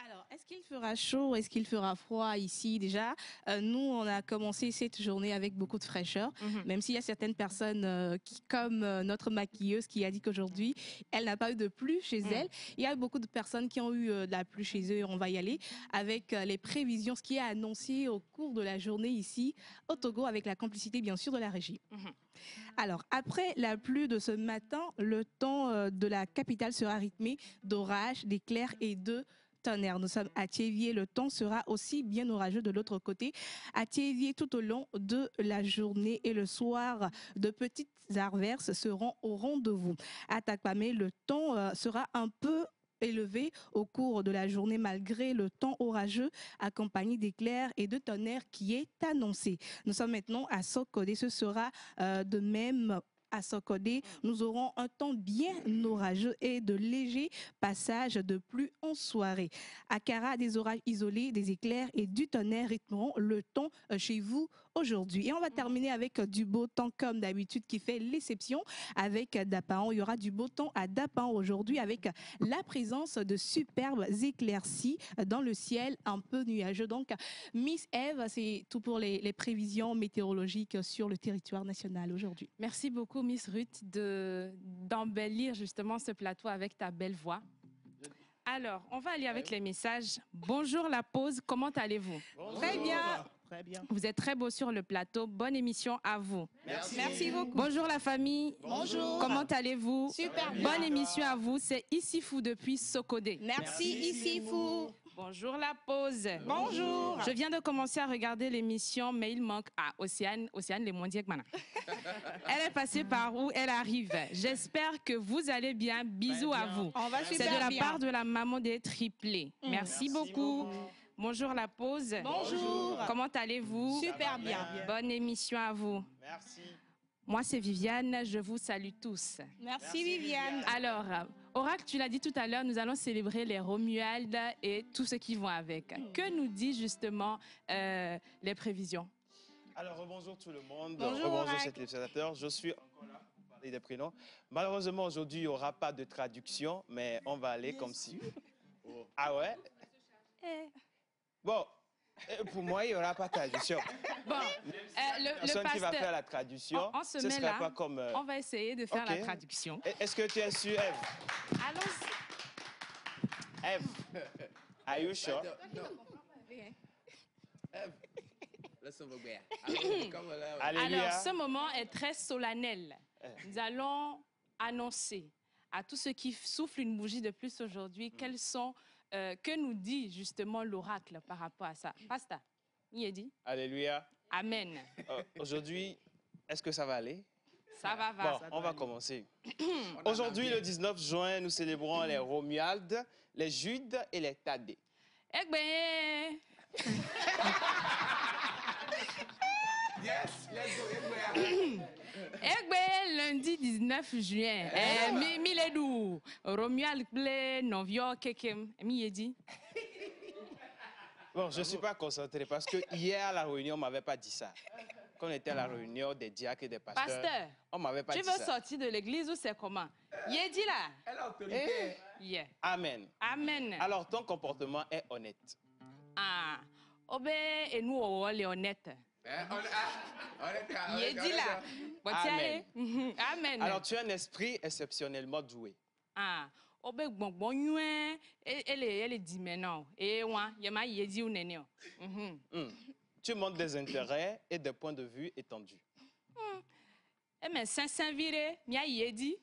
Alors, est-ce qu'il fera chaud ou est-ce qu'il fera froid ici déjà? Nous, on a commencé cette journée avec beaucoup de fraîcheur, même s'il y a certaines personnes qui, comme notre maquilleuse qui a dit qu'aujourd'hui, elle n'a pas eu de pluie chez elle. Il y a beaucoup de personnes qui ont eu de la pluie chez eux. On va y aller avec les prévisions, ce qui est annoncé au cours de la journée ici au Togo, avec la complicité bien sûr de la régie. Alors, après la pluie de ce matin, le temps de la capitale sera rythmé d'orages, d'éclairs et de tonnerre. Nous sommes à Thiévier. Le temps sera aussi bien orageux de l'autre côté. À Thiévier, tout au long de la journée et le soir, de petites averses seront au rendez-vous. À Takpamé, le temps sera un peu élevé au cours de la journée malgré le temps orageux accompagné d'éclairs et de tonnerre qui est annoncé. Nous sommes maintenant à Sokodé. Ce sera de même à Sokodé. Nous aurons un temps bien orageux et de légers passages de pluie en soirée. À Kara, des orages isolés, des éclairs et du tonnerre rythmeront le temps chez vous aujourd'hui. Et on va terminer avec du beau temps comme d'habitude qui fait l'exception avec Dapaon. Il y aura du beau temps à Dapaon aujourd'hui avec la présence de superbes éclaircies dans le ciel un peu nuageux. Donc, Miss Eve, c'est tout pour les prévisions météorologiques sur le territoire national aujourd'hui. Merci beaucoup, Miss Ruth, d'embellir justement ce plateau avec ta belle voix. Alors, on va aller avec les messages. Bonjour la pause, comment allez-vous? Très bien. Très bien. Vous êtes très beau sur le plateau. Bonne émission à vous. Merci beaucoup. Bonjour la famille. Bonjour. Comment allez-vous? Super bien. Bonne émission à vous. C'est Issifou depuis Sokodé. Merci, Issifou. Bonjour la pause. Bonjour. Je viens de commencer à regarder l'émission, mais il manque à Océane les Mondiaux. Elle est passée par où elle arrive. J'espère que vous allez bien. Bisous à vous. On va C'est super de la bien. part de la maman des triplés. Merci beaucoup. Bonjour la pause. Bonjour. Comment allez-vous? Super bien. Bonne émission à vous. Merci. Moi, c'est Viviane. Je vous salue tous. Merci Viviane. Alors, Oracle, tu l'as dit tout à l'heure, nous allons célébrer les Romualdes et tout ce qui vont avec. Que nous dit justement les prévisions? Alors, bonjour tout le monde. Bonjour, Bonjour, Oracle. chers téléspectateurs. Je suis encore là pour parler des prénoms. Malheureusement, aujourd'hui, il n'y aura pas de traduction, mais on va aller comme si. Ah ouais? Bon, pour moi, il n'y aura pas de traduction. Bon, La personne qui va faire la traduction, on se ce met sera là. pas comme... On va essayer de faire ok. la traduction. Est-ce que tu es sûre, Eve? Allons-y. Eve, are you sure? Alors, ce moment est très solennel. Nous allons annoncer à tous ceux qui soufflent une bougie de plus aujourd'hui que nous dit justement l'oracle par rapport à ça. Pasteur, il est dit. Alléluia. Amen. Aujourd'hui, est-ce que ça va aller? Ça va. Bon, on va commencer. Aujourd'hui, le 19 juin, nous célébrons les Romualdes, les Judes et les Thaddée. Eh bien... Yes, let's go. Eh bien, lundi 19 juin, Miledou, Romuald Blé, Novio, Kekem, Miyedi. Bon, je ne suis pas concentré parce que hier à la réunion, on ne m'avait pas dit ça. Quand on était à la réunion des diacres et des pasteurs, Pasteur, on ne m'avait pas dit ça. Tu veux sortir de l'église ou c'est comment? Yedi là. Elle a autorité. Yeah. Amen. Amen. Alors, ton comportement est honnête. Ah, Obe et nous, on est honnête. Yedi là. Amen. Amen. Alors, tu as un esprit exceptionnellement doué. Ah, Obe bon nyue, elle est dit maintenant. Et moi, yama yedi ou nénéo. Tu montres des intérêts et des points de vue étendus. Mais 500 viré, mia yedi.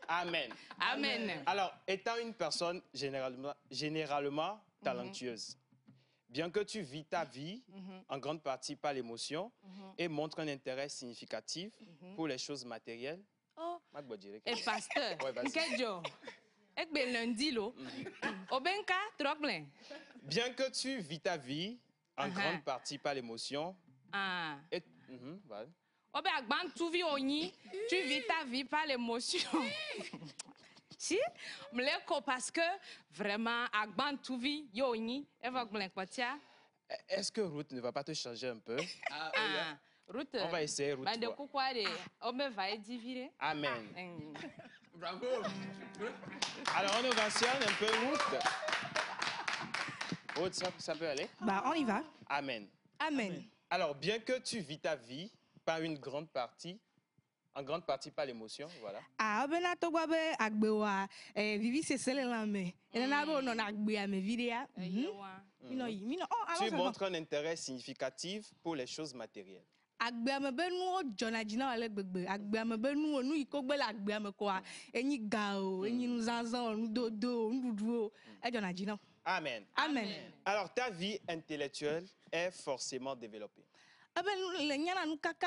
Amen. Amen. Alors, étant une personne généralement talentueuse, bien que tu vis ta vie en grande partie par l'émotion et montres un intérêt significatif pour les choses matérielles. Oh, et pasteur, lundi, bien que tu vis ta vie en grande partie par l'émotion et... voilà. Tu vis ta vie par l'émotion. Si, parce que vraiment, est-ce que Ruth ne va pas te changer un peu? Ruth, on va essayer, Ruth. Amen. Bravo. Alors, on ovationne un peu Ruth. Ruth, ça peut aller? Bah, on y va. Amen. Amen. Alors, bien que tu vis ta vie par en grande partie par l'émotion, voilà. Ah, ben to gwa be agbewa vivi se sele lame. Ene na bo no na agbe ame vidéa. Tu montres un intérêt significatif pour les choses matérielles. Agbe ame be nu jona jina wale gbegbe. Agbe ame be nu nu ikogbe la agbe ame kwa. Enyi gao, enyi nu zanzan, nu dodo, nu dudu. E jona jina. Amen. Amen. Alors, ta vie intellectuelle est forcément développée. Le nyana nu kaka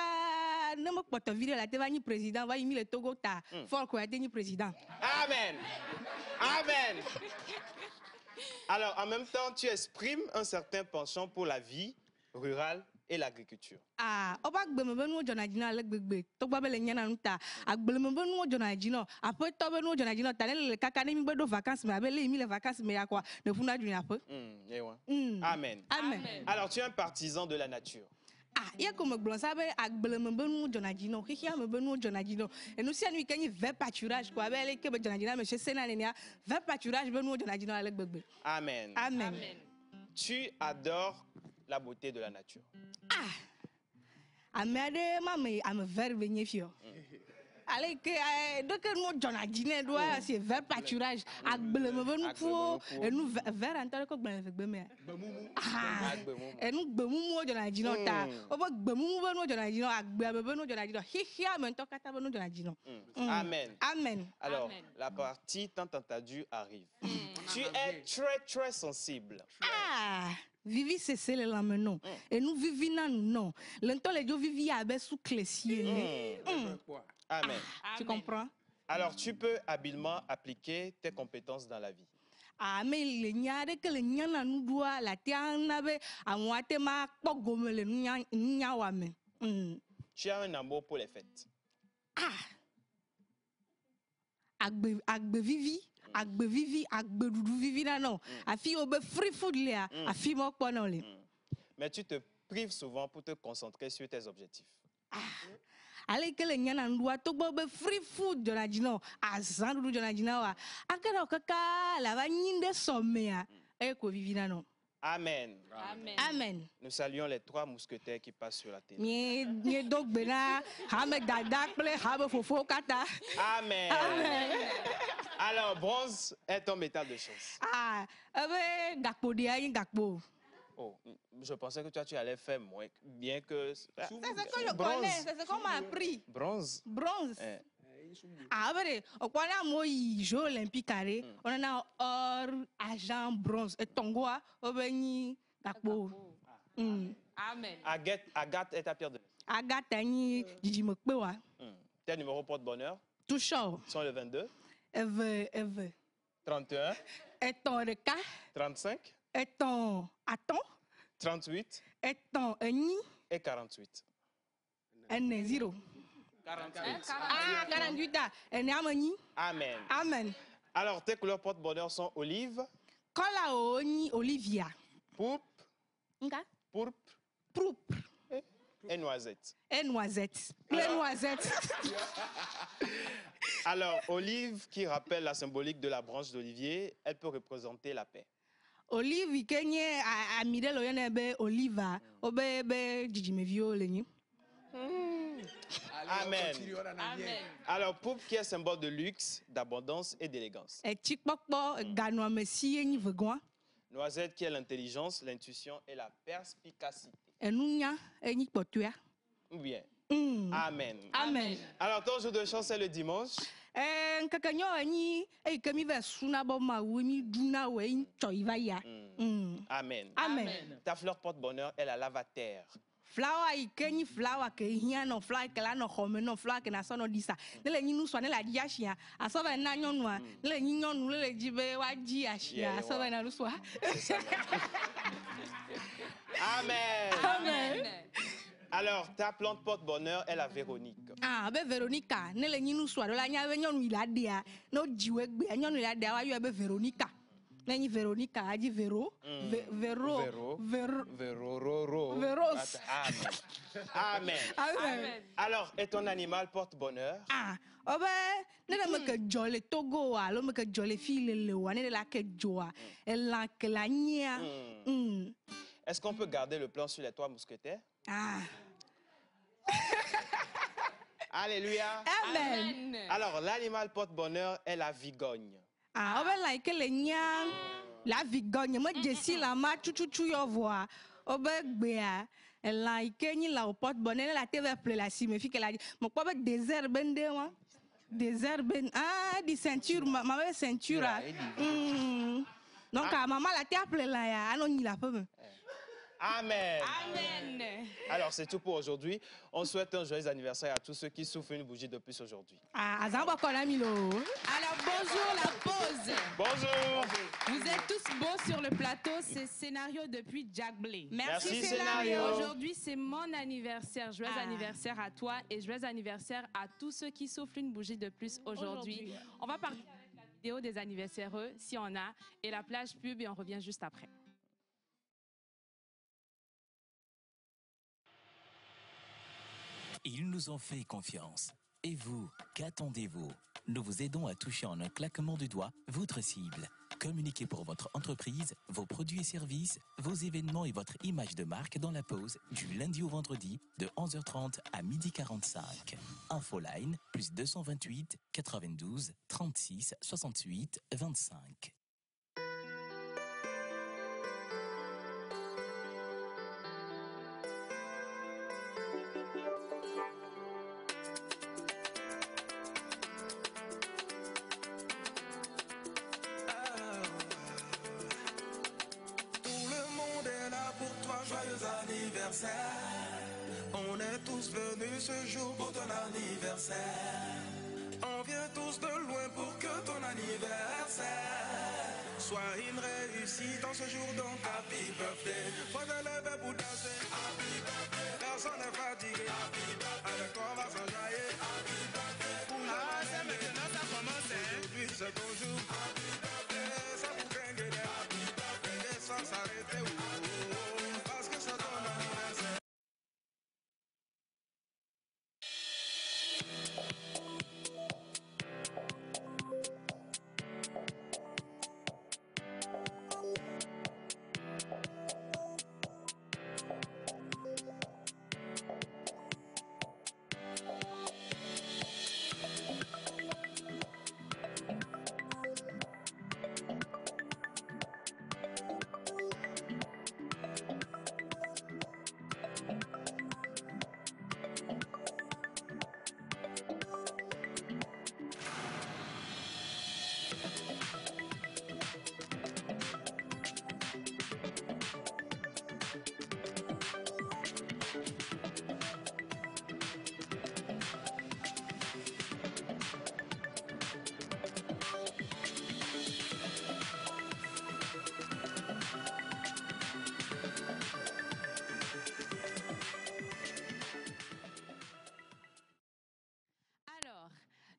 ne me kpoto vidéo la te va ni président va yimi le Togo ta fort quoi ni président. Amen. Amen. Alors en même temps tu exprimes un certain penchant pour la vie rurale et l'agriculture. Ah, oba gbe me benu jona jina le gbegbe to gba be le nyana nu ta agbe me benu jona jina après to benu jona jina ta le kaka ne mi gbe do vacances mais abele yimi les vacances mais ya quoi ne funa du peu. Amen. Amen. Alors tu es un partisan de la nature. Ah, il y a comme blanc ça be agbele me benu jona jina kiki me benu jona jina et nous si anu kenyi vert pâturage quoi be le ke be jona jina monsieur sena nenia vert pâturage benu jona jina le gbegbe. Amen. Amen. Tu adores la beauté de la nature. Ah, amade mame am vert benye fio. Allez que donc nous jona jina doit c'est vert pâturage agbele me benu pour et nous vert antale ko gbe fe gbe me. Ah, et nous gbe mumu jona jina ta obo gbe mumu benu jona jina agbe me benu jona jina hihia me to kata benu jona jina. Amen. Amen. Alors, la partie tant entendue arrive. Tu es très très sensible. Ah, vivi c'est le lamenon et nous vivina nous non. L'entend les jours vivi abe sous clessier. Amen. Tu comprends? Alors, tu peux habilement appliquer tes compétences dans la vie. Ah, mais le nyare que le nyana nous doit la tiana be a moite ma pogome le nyawame. Tu as un amour pour les fêtes. Ah, agbe vivi. Agbe vivi, agbe doudou vivi na non. Afi obe free food le a, afi mo kwa non le. Mais tu te prives souvent pour te concentrer sur tes objectifs. Ah. Ale que le nyana ndua to gbo be free food jona jino, azan doudou jona jina wa. Akara kaka la va nyinde somea. E ko vivi na non. Amen. Amen. Amen. Nous saluons les 3 mousquetaires qui passent sur la télé. Nye dog bena, hame dadak ple, hame fofo kata. Amen. Amen. Alors, bronze est ton métal de chance. Ah, ebe gakpo dia yin gakpo. Oh, je pensais que toi, tu allais faire moins bien que... C'est ce que je connais, c'est ce qu'on m'a appris. Bronze. Bronze. Ah, vrai. Au point là, moi, Jeux olympiques, on en a or, argent, bronze. Et Tongo, on va y Amen. Agathe est ta pierre de... Agathe, Didi Mokbewa. Tes numéros porte-bonheur Tout chaud. sont le 22, Eve. 31, Et ton reca. 35, Et ton attends. 38 Et ton eni. et 48. En 0. 48. Ah, 48. En amani. Amen. Amen. Alors, tes couleurs porte-bonheur sont olive, Kola oni Olivia. pourpre, Nga. pourpre et noisette. Et noisette. Les noisettes. Alors, olive, qui rappelle la symbolique de la branche d'olivier, elle peut représenter la paix. Olive, kenye a midel oyene be oliva. Obe be Didi Mevio lenyi. Amen. Alors, pourpre qui est symbole de luxe, d'abondance et d'élégance. Et Chikpokpo, Gano Messi, ni Vegwa. Noisette qui est l'intelligence, l'intuition et la perspicacité. Et Nunya, et ni Potua. Bien. Amen. Amen. Alors, ton jour de chance, c'est le dimanche. Kakanyo ani, kami ve suna bo ma wemi duna we choivaya. Amen. Amen. Ta fleur porte-bonheur est la lavater. Flower ikeni flower ke hia no flower ke la no home no flower ke na so no disa. Ne le nyinu so ne la dia hia. Aso ve na nyonu a, ne le nyonu le jibe wa ji ahia. Aso ve na lu so. Amen. Amen. Alors, ta plante porte-bonheur est la Véronique. Ah, be Veronica, ne le nyinu so la nya we nyonu ila dia. No jiwe gbe nyonu ila dia wa yo be Veronica. Nani Veronica, a dit Vero. Vero. Amen. Amen. Alors, et ton animal porte-bonheur? Ah, obe, ne me que jole Togo, lo me que jole file le wa, ne la que joa, la que la nia. Est-ce qu'on peut garder le plan sur les trois mousquetaires? Ah. Alléluia. Amen. Alors, l'animal porte-bonheur est la vigogne. Ah, obe like le nia, la vigogne, moi jessi la ma chuchu yo voix. Obe gbea, like ni la porte-bonheur la teve ple la si me fi que la mo pas désert bende moi. Désert ben ah di ceinture ma ceinture. Donc maman la te appelé là ya, non ni la peu. Amen. Amen. Alors, c'est tout pour aujourd'hui. On souhaite un joyeux anniversaire à tous ceux qui souffrent une bougie de plus aujourd'hui. Ah, Azamba Konamilo. Alors, bonjour la pause. Bonjour. Vous êtes tous beaux sur le plateau. C'est Scénario depuis Jack Blay. Merci Scénario. Aujourd'hui, c'est mon anniversaire. Joyeux anniversaire à toi et joyeux anniversaire à tous ceux qui souffrent une bougie de plus aujourd'hui. On va partir avec la vidéo des anniversaires, si on a, et la plage pub, et on revient juste après. Ils nous ont fait confiance. Et vous, qu'attendez-vous? Nous vous aidons à toucher en un claquement de doigts votre cible. Communiquez pour votre entreprise, vos produits et services, vos événements et votre image de marque dans la pause du lundi au vendredi de 11h30 à 12h45. Infoline plus 228 92 36 68 25. On est tous venus ce jour pour ton anniversaire. On vient tous de loin pour que ton anniversaire soit une réussite en ce jour, donc happy birthday. Faut te lever pour danser, happy birthday. Personne n'est fatigué, happy birthday. Avec toi on va s'enjailler, happy birthday. C'est maintenant ça commence. Aujourd'hui c'est ton jour, happy birthday. Ça vous gagne, happy birthday. Et sans s'arrêter, parce que c'est ton anniversaire.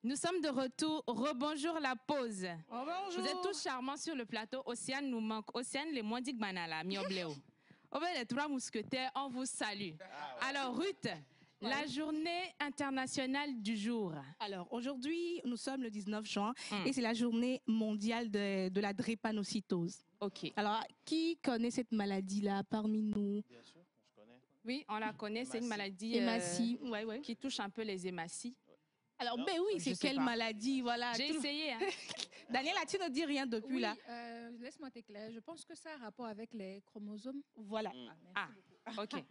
Nous sommes de retour. Rebonjour la pause. Oh, bonjour. Vous êtes tous charmants sur le plateau. Océane nous manque. Océane, les Mondig Manala, Miobléo. Les trois mousquetaires, on vous salue. Alors, Ruth, la journée internationale du jour. Alors, aujourd'hui, nous sommes le 19 juin et c'est la journée mondiale de la drépanocytose. OK. Alors, qui connaît cette maladie-là parmi nous? Bien sûr, je connais. Oui, on la connaît. C'est une maladie qui touche un peu les hématies. Alors, ben oui, c'est quelle maladie, voilà. J'ai essayé. Hein. Daniela, tu ne dis rien depuis là. Laisse-moi t'éclairer. Je pense que ça a rapport avec les chromosomes. Voilà. OK.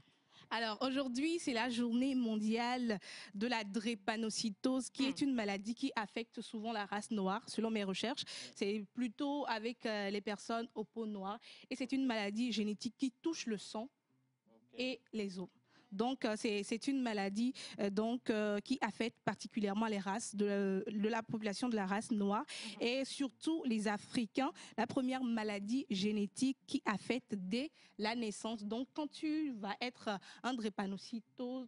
Alors, aujourd'hui, c'est la journée mondiale de la drépanocytose, qui est une maladie qui affecte souvent la race noire, selon mes recherches. C'est plutôt avec les personnes aux peaux noires. Et c'est une maladie génétique qui touche le sang et les os. Donc, c'est une maladie qui affecte particulièrement les races de la population de la race noire et surtout les Africains. La première maladie génétique qui affecte dès la naissance. Donc, quand tu vas être un drépanocytose,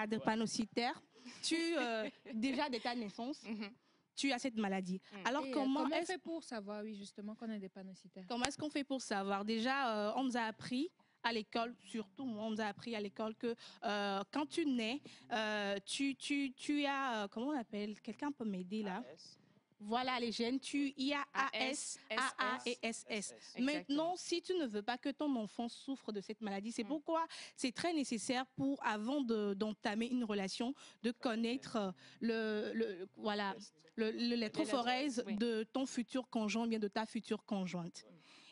drépanocytaire, déjà dès ta naissance, tu as cette maladie. Alors, comment on fait pour savoir, justement, qu'on est drépanocytaire? Comment est-ce qu'on fait pour savoir? Déjà, on nous a appris à l'école, surtout moi, on nous a appris à l'école que quand tu nais, tu as, comment on appelle? Quelqu'un peut m'aider là? Voilà les gènes, il y a AS, AA et SS. Maintenant, si tu ne veux pas que ton enfant souffre de cette maladie, c'est pourquoi c'est très nécessaire avant d'entamer une relation, de connaître l'électrophorèse de ton futur conjoint, bien de ta future conjointe.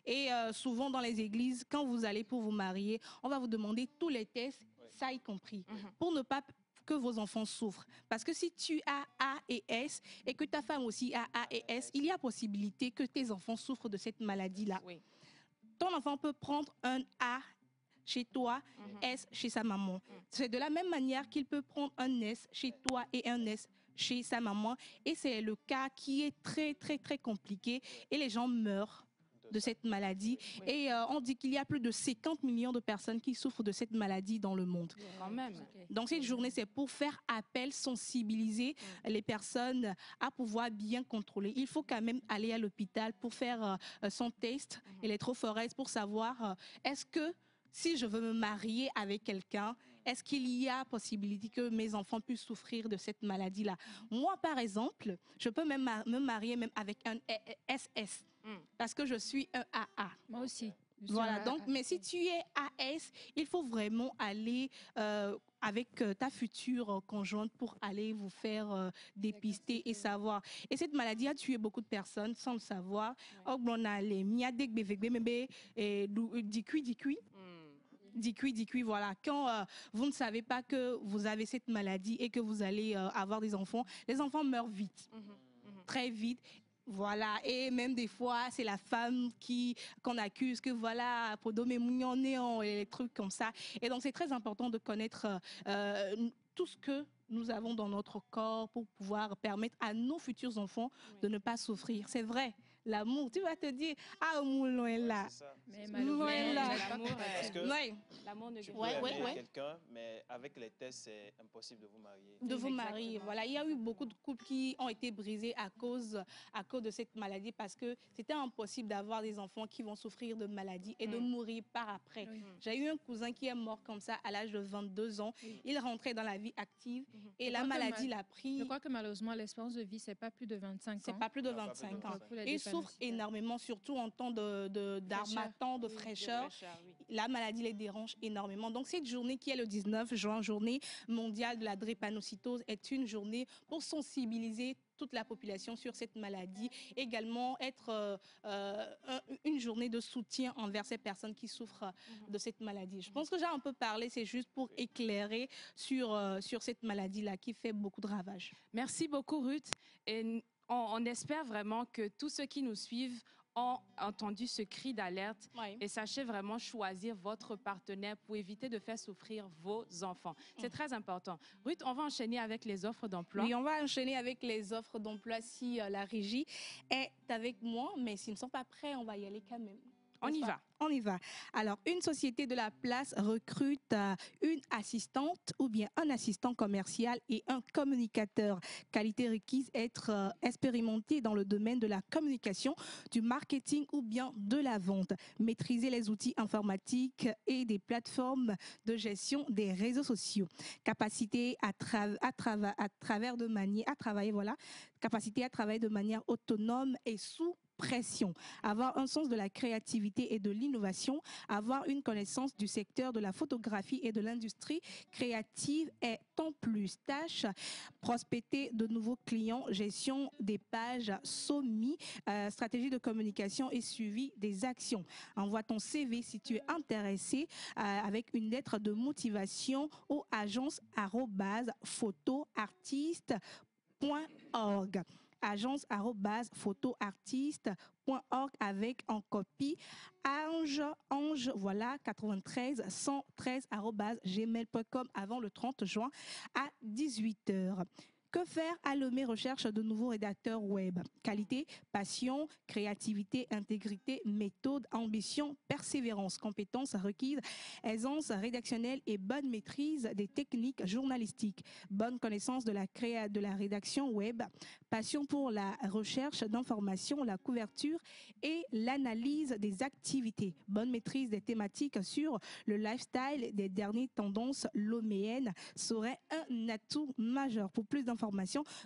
Et souvent dans les églises, quand vous allez pour vous marier, on va vous demander tous les tests, ça y compris, pour ne pas que vos enfants souffrent. Parce que si tu as A et S et que ta femme aussi a A et S, il y a possibilité que tes enfants souffrent de cette maladie-là. Oui. Ton enfant peut prendre un A chez toi, S chez sa maman. C'est de la même manière qu'il peut prendre un S chez toi et un S chez sa maman. Et c'est le cas qui est très, très, très compliqué et les gens meurent de cette maladie. Et on dit qu'il y a plus de 50 millions de personnes qui souffrent de cette maladie dans le monde. Quand même. Donc cette journée, c'est pour faire appel, sensibiliser les personnes à pouvoir bien contrôler. Il faut quand même aller à l'hôpital pour faire son test électrophorèse pour savoir est-ce que si je veux me marier avec quelqu'un, est-ce qu'il y a possibilité que mes enfants puissent souffrir de cette maladie-là? Moi, par exemple, je peux même me marier même avec un SS parce que je suis un AA. Moi aussi. Voilà, donc, mais si tu es AS, il faut vraiment aller avec ta future conjointe pour aller vous faire dépister et savoir. Et cette maladie a tué beaucoup de personnes sans le savoir. Voilà. Quand vous ne savez pas que vous avez cette maladie et que vous allez avoir des enfants, les enfants meurent vite, très vite. Voilà, et même des fois, c'est la femme qu'on accuse que voilà, Podome Mougnon et des trucs comme ça. Et donc, c'est très important de connaître tout ce que nous avons dans notre corps pour pouvoir permettre à nos futurs enfants de ne pas souffrir. C'est vrai. L'amour, tu vas te dire, l'amour loin là. Mais malheureusement, l'amour ne tu peux aimer quelqu'un, mais avec les tests, c'est impossible de vous marier. De vous marier, voilà. Il y a eu beaucoup de couples qui ont été brisés à cause de cette maladie parce que c'était impossible d'avoir des enfants qui vont souffrir de maladie et de mourir par après. J'ai eu un cousin qui est mort comme ça à l'âge de 22 ans. Il rentrait dans la vie active et la maladie l'a pris. Je crois que malheureusement, l'espérance de vie, c'est pas plus de 25 ans. C'est pas plus de 25 ans. Il souffre énormément, surtout en temps d'harmattan, de fraîcheur. La maladie les dérange énormément. Donc, cette journée qui est le 19 juin, journée mondiale de la drépanocytose, est une journée pour sensibiliser toute la population sur cette maladie. Également, être une journée de soutien envers ces personnes qui souffrent de cette maladie. Je pense que j'ai un peu parlé, c'est juste pour éclairer sur cette maladie-là qui fait beaucoup de ravages. Merci beaucoup, Ruth. Et on espère vraiment que tous ceux qui nous suivent ont entendu ce cri d'alerte et sachez vraiment choisir votre partenaire pour éviter de faire souffrir vos enfants. C'est très important. Ruth, on va enchaîner avec les offres d'emploi. Oui, on va enchaîner avec les offres d'emploi si la régie est avec moi, mais s'ils ne sont pas prêts, on va y aller quand même. On y va. On y va. Alors, une société de la place recrute une assistante ou bien un assistant commercial et un communicateur. Qualité requise, être expérimenté dans le domaine de la communication, du marketing ou bien de la vente. Maîtriser les outils informatiques et des plateformes de gestion des réseaux sociaux. Capacité à travailler de manière autonome et sous pression, avoir un sens de la créativité et de l'innovation, avoir une connaissance du secteur de la photographie et de l'industrie créative est en plus. Tâche, prospecter de nouveaux clients, gestion des pages SOMI, stratégie de communication et suivi des actions. Envoie ton CV si tu es intéressé avec une lettre de motivation au agence@photoartiste.org. agence@photoartiste.org avec en copie Ange, voilà, 93 113 @gmail.com avant le 30 juin à 18h. Que faire à Lomé recherche de nouveaux rédacteurs web. Qualité, passion, créativité, intégrité, méthode, ambition, persévérance, compétences requises, aisance rédactionnelle et bonne maîtrise des techniques journalistiques. Bonne connaissance de la rédaction web. Passion pour la recherche d'informations, la couverture et l'analyse des activités. Bonne maîtrise des thématiques sur le lifestyle des dernières tendances loméennes serait un atout majeur. Pour plus d'informations,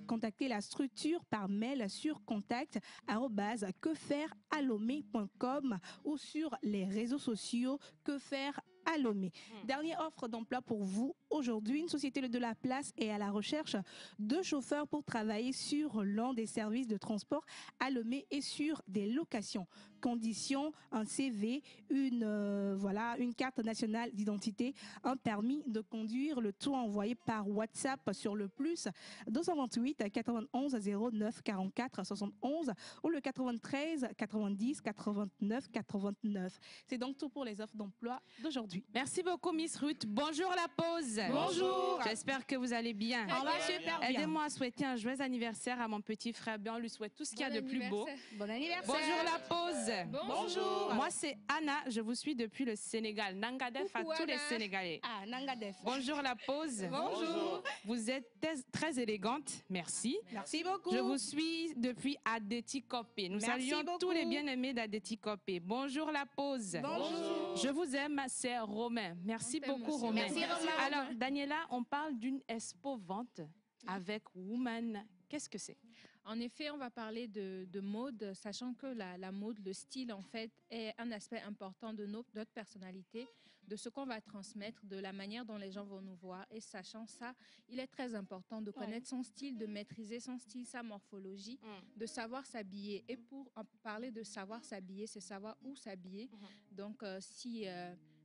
contactez la structure par mail sur contact@quefairealomé.com ou sur les réseaux sociaux Que faire à Lomé. Dernière offre d'emploi pour vous aujourd'hui. Une société de la place est à la recherche de chauffeurs pour travailler sur l'un des services de transport à Lomé et sur des locations. Conditions, un CV, une carte nationale d'identité, un permis de conduire, le tout envoyé par WhatsApp sur le plus 228 91 09 44 71 ou le 93 90 89 89. C'est donc tout pour les offres d'emploi d'aujourd'hui. Merci beaucoup, Miss Ruth. Bonjour la pause. Bonjour. J'espère que vous allez bien. On va super bien. Aidez-moi à souhaiter un joyeux anniversaire à mon petit frère. On lui souhaite tout ce qu'il y a de plus beau. Bon anniversaire. Bonjour la pause. Bonjour. Moi, c'est Anna. Je vous suis depuis le Sénégal. Nangadef à tous les Sénégalais. Ah, Nangadef. Bonjour la pause. Bonjour. Vous êtes très élégante. Merci. Merci beaucoup. Je vous suis depuis Adeti Kopé. Nous saluons tous les bien-aimés d'Adeti Kopé. Bonjour la pause. Bonjour. Je vous aime, c'est Romain. Merci beaucoup, Romain. Merci, Romain. Alors, Daniela, on parle d'une expo vente avec Woman. Qu'est-ce que c'est? En effet, on va parler de mode, sachant que la mode, le style, en fait, est un aspect important de notre personnalité, de ce qu'on va transmettre, de la manière dont les gens vont nous voir. Et sachant ça, il est très important de connaître son style, de maîtriser son style, sa morphologie, de savoir s'habiller. Et pour en parler de savoir s'habiller, c'est savoir où s'habiller. Donc, si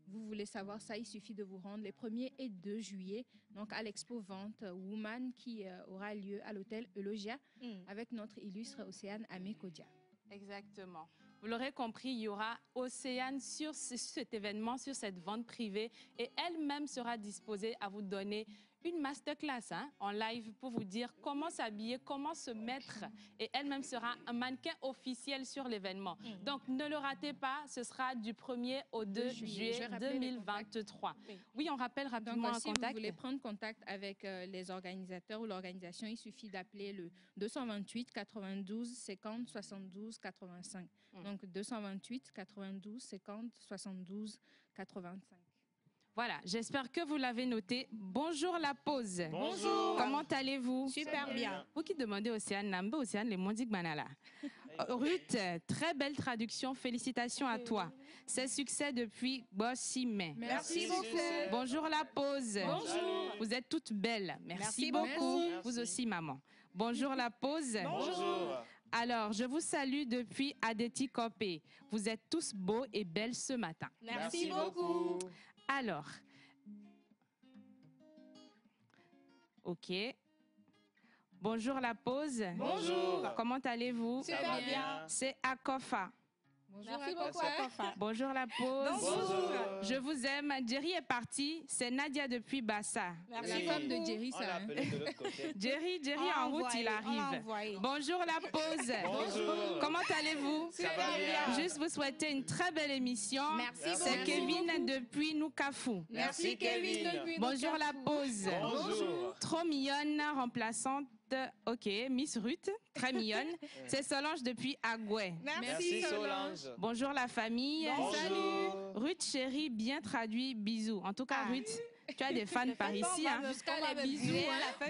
vous voulez savoir ça, il suffit de vous rendre les 1er et 2 juillet donc à l'expo vente Woman qui aura lieu à l'hôtel Eulogia avec notre illustre Océane Amécodia. Exactement. Vous l'aurez compris, il y aura Océane sur cet événement, sur cette vente privée et elle-même sera disposée à vous donner une masterclass en live pour vous dire comment s'habiller, comment se mettre. Et elle-même sera un mannequin officiel sur l'événement. Donc, ne le ratez pas, ce sera du 1er au 2 juillet 2023. Oui, on rappelle rapidement un contact. Si vous voulez prendre contact avec les organisateurs ou l'organisation, il suffit d'appeler le 228 92 50 72 85. Donc, 228 92 50 72 85. Voilà, j'espère que vous l'avez noté. Bonjour la pause. Bonjour. Comment allez-vous? Super bien. Vous qui demandez Océane Nambe, Océane les Mondiques Manala. Ruth, très belle traduction. Félicitations à toi. C'est succès depuis Bossime. Merci beaucoup. Bonjour la pause. Bonjour. Vous êtes toutes belles. Merci beaucoup. beaucoup. Vous aussi, maman. Bonjour la pause. Bonjour. Alors, je vous salue depuis Adeti Kopé. Vous êtes tous beaux et belles ce matin. Merci beaucoup. Alors, ok. Bonjour la pause. Bonjour. Comment allez-vous? Super bien. C'est Akofa. Merci beaucoup, Akofa. Bonjour la pause. Bonjour. Je vous aime. Jerry est parti. C'est Nadia depuis Bassa. Merci. La femme de Jerry, On l'a ça. appelé de l'autre côté. Jerry en route, il arrive. Bonjour la pause. Bonjour. Comment allez-vous? Ça va bien. Juste vous souhaiter une très belle émission. Merci. C'est Kevin depuis Nukafu. Merci Kevin. Bonjour la pause. Bonjour. Trop mignonne, remplaçante. Ok, Miss Ruth, très mignonne. C'est Solange depuis Agoué. Merci Solange. Bonjour la famille. Bonjour. Ruth chérie, bien traduit, bisous. En tout cas, Ruth, tu as des fans par ici. Hein.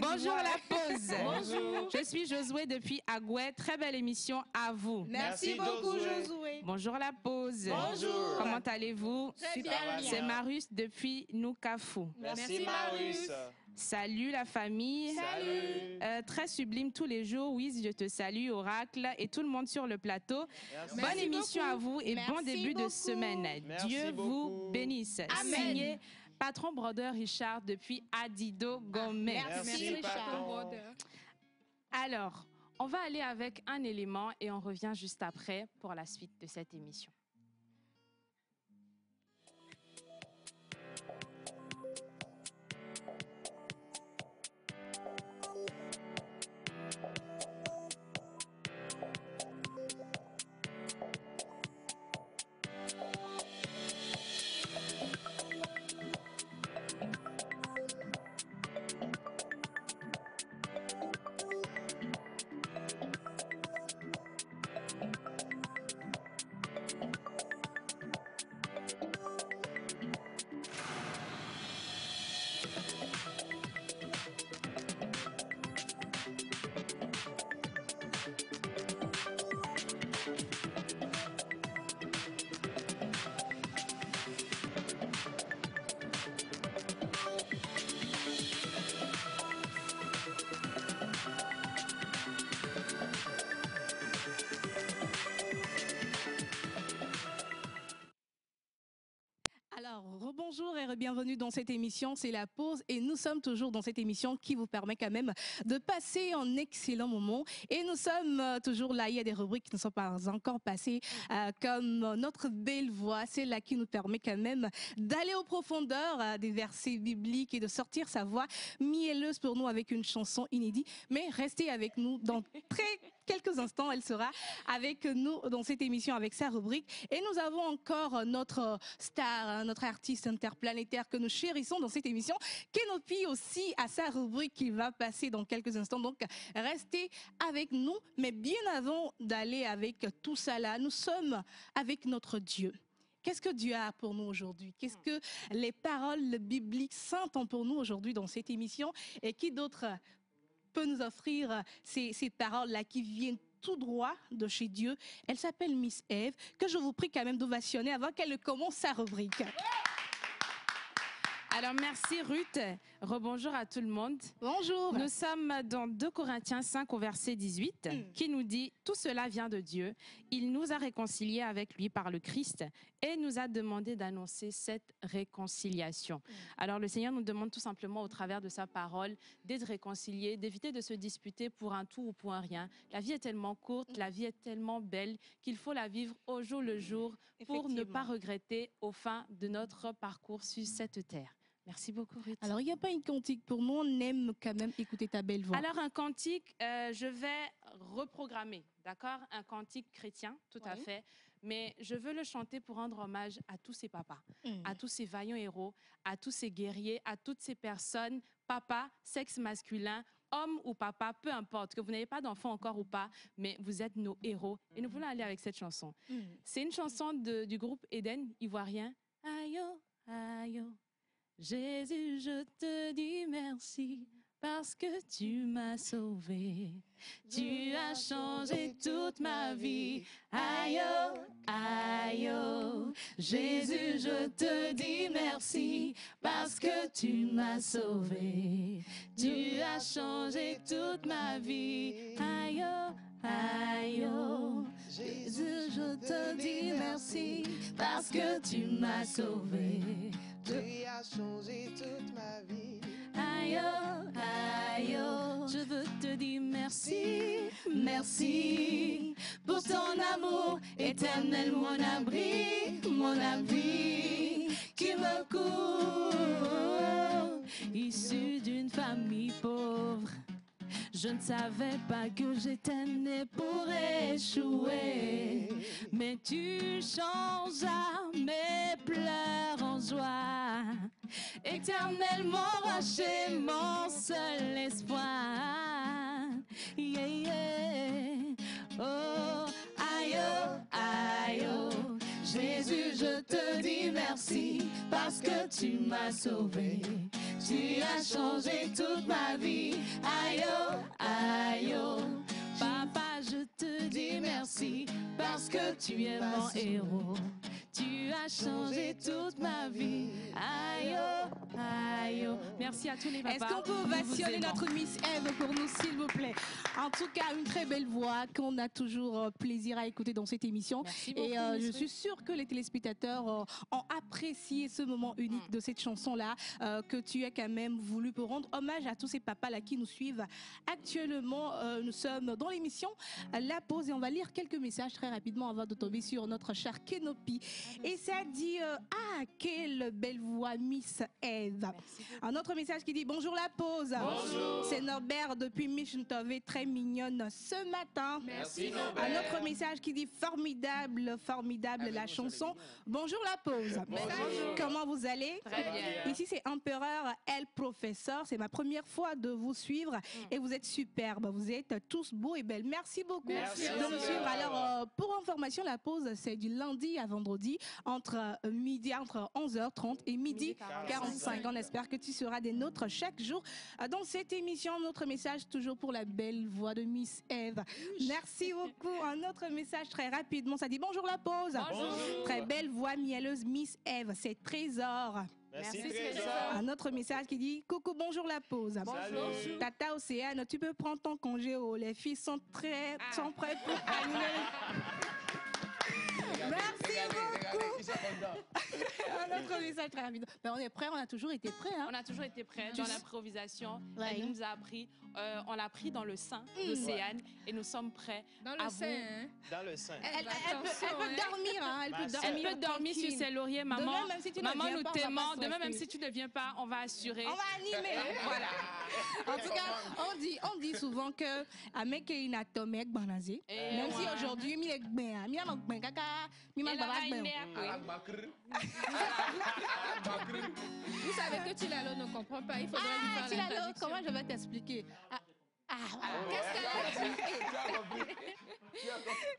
Bonjour la pause. Bonjour. Je suis Josué depuis Agoué. Très belle émission à vous. Merci beaucoup Josué. Bonjour la pause. Bonjour. Comment allez-vous? Très bien. C'est Marus depuis Nukafu. Merci Marius. Salut la famille. Salut. Très sublime tous les jours. Oui, je te salue, Oracle, et tout le monde sur le plateau. Merci. Bonne émission beaucoup. à vous et bon Merci début de beaucoup. semaine. Merci Dieu vous beaucoup. bénisse. Amen. Signé Patron Brodeur Richard depuis Adido Gomez. Merci, patron. Alors, on va aller avec un élément et on revient juste après pour la suite de cette émission. Alors, rebonjour et bienvenue dans cette émission, c'est la pause et nous sommes toujours dans cette émission qui vous permet quand même de passer un excellent moment et nous sommes toujours là, il y a des rubriques qui ne sont pas encore passées comme notre belle voix, c'est là qui nous permet quand même d'aller aux profondeurs des versets bibliques et de sortir sa voix mielleuse pour nous avec une chanson inédite, mais restez avec nous dans quelques instants, elle sera avec nous dans cette émission avec sa rubrique. Et nous avons encore notre star, notre artiste interplanétaire que nous chérissons dans cette émission, Kenopi aussi à sa rubrique qui va passer dans quelques instants. Donc, restez avec nous. Mais bien avant d'aller avec tout ça là, nous sommes avec notre Dieu. Qu'est-ce que Dieu a pour nous aujourd'hui? Qu'est-ce que les paroles bibliques saintes ont pour nous aujourd'hui dans cette émission? Et qui d'autre peut nous offrir ces paroles-là qui viennent tout droit de chez Dieu? Elle s'appelle Miss Eve, que je vous prie quand même d'ovationner avant qu'elle ne commence sa rubrique. Alors, merci Ruth. Rebonjour à tout le monde. Bonjour. Nous sommes dans 2 Corinthiens 5 au verset 18 qui nous dit « Tout cela vient de Dieu. Il nous a réconciliés avec lui par le Christ et nous a demandé d'annoncer cette réconciliation. » Alors, le Seigneur nous demande tout simplement au travers de sa parole d'être réconciliés, d'éviter de se disputer pour un tout ou pour un rien. La vie est tellement courte, la vie est tellement belle qu'il faut la vivre au jour le jour pour ne pas regretter au fin de notre parcours sur cette terre. Merci beaucoup, Ruth. Alors, il n'y a pas une cantique pour nous, on aime quand même écouter ta belle voix. Alors, un cantique, je vais reprogrammer, d'accord? Un cantique chrétien, tout à fait. Mais je veux le chanter pour rendre hommage à tous ces papas, à tous ces vaillants héros, à tous ces guerriers, à toutes ces personnes, papa, sexe masculin, homme ou papa, peu importe, que vous n'avez pas d'enfant encore ou pas, mais vous êtes nos héros. Et nous voulons aller avec cette chanson. C'est une chanson du groupe Eden, ivoirien. Aïe, oh, aïe, oh. Jésus, je te dis merci parce que tu m'as sauvé. Tu as changé toute ma vie. Aïe, oh, aïe, oh. Jésus, je te dis merci parce que tu m'as sauvé. Tu as changé toute ma vie. Aïe, oh, aïe, oh. Jésus, je te dis merci parce que tu m'as sauvé. Tu as changé toute ma vie. Aïe, oh, aïe, oh. Je veux te dire merci, merci pour ton amour éternel, mon abri, qui me couvre. Issu d'une famille pauvre, Je ne savais pas que j'étais née pour échouer, mais tu changes mes pleurs en joie. Éternellement rocher, mon seul espoir. Yeah, yeah. Oh, aïe, oh, aïe, oh. Jésus, je te dis merci parce que tu m'as sauvé. Tu as changé toute ma vie. Aïe, oh, aïe, oh. Papa, je te dis merci parce que tu es mon héros. Tu as changé toute ma vie. Aïe, oh, aïe, oh. Merci à tous les papas. Est-ce qu'on peut ovationner notre Miss Eve pour nous, s'il vous plaît? En tout cas, une très belle voix qu'on a toujours plaisir à écouter dans cette émission. Merci beaucoup, et je suis sûre que les téléspectateurs ont apprécié ce moment unique de cette chanson-là, que tu as quand même voulu pour rendre hommage à tous ces papas-là qui nous suivent actuellement. Nous sommes dans l'émission La Pause et on va lire quelques messages très rapidement avant de tomber sur notre cher Kenopi. Et ça dit ah, quelle belle voix, Miss Eve. Un autre message qui dit bonjour La Pause. Bonjour. C'est Norbert depuis Michentové, très mignonne ce matin. Merci Norbert. Un autre message qui dit formidable, formidable la chanson. Bonjour La Pause. Bonjour. Comment vous allez? Très bien. Ici c'est Empereur El Professeur. C'est ma première fois de vous suivre et vous êtes superbes. Vous êtes tous beaux et belles. Merci beaucoup Merci. de nous suivre. Alors pour information, La Pause c'est du lundi à vendredi entre 11h30 et midi 45. On espère que tu seras des nôtres chaque jour dans cette émission. Notre message toujours pour la belle voix de Miss Eve. Merci beaucoup. Un autre message très rapidement. Ça dit bonjour La Pause. Bonjour. Très belle voix mielleuse Miss Eve. C'est Trésor. Merci, Merci, Trésor. Trésor. Un autre message qui dit coucou, bonjour La Pause. Salut. Tata Océane, tu peux prendre ton congé. Les filles sont prêtes pour animer. Merci beaucoup. Un autre message très rapide. Ben, on est prêts, on a toujours été prêts. Hein? On a toujours été prêts dans l'improvisation. Ouais. Elle nous a appris, on l'a pris dans le sein d'Océane et nous sommes prêts Dans à le vous. sein, hein? Dans le sein. Elle peut dormir, hein? Elle peut Elle dormir. Elle peut dormir sur ses lauriers, maman. Demain, même si tu ne Maman, viens nous pas, on va t'aimons. pas se Demain, même rester. si tu ne viens pas, on va assurer. On va animer. Voilà. En tout cas, on dit souvent que avec une atomique banazé. Et Même si ouais. aujourd'hui, mi est bien, mi a bien kaka, mi Et ma là, il bien. met à Bakr. Vous savez que Tilalo ne comprend pas. Il faudrait lui Ah, faire tu la l'as traduction. comment je vais t'expliquer? Qu'est-ce qu'elle a dit? Tu as compris.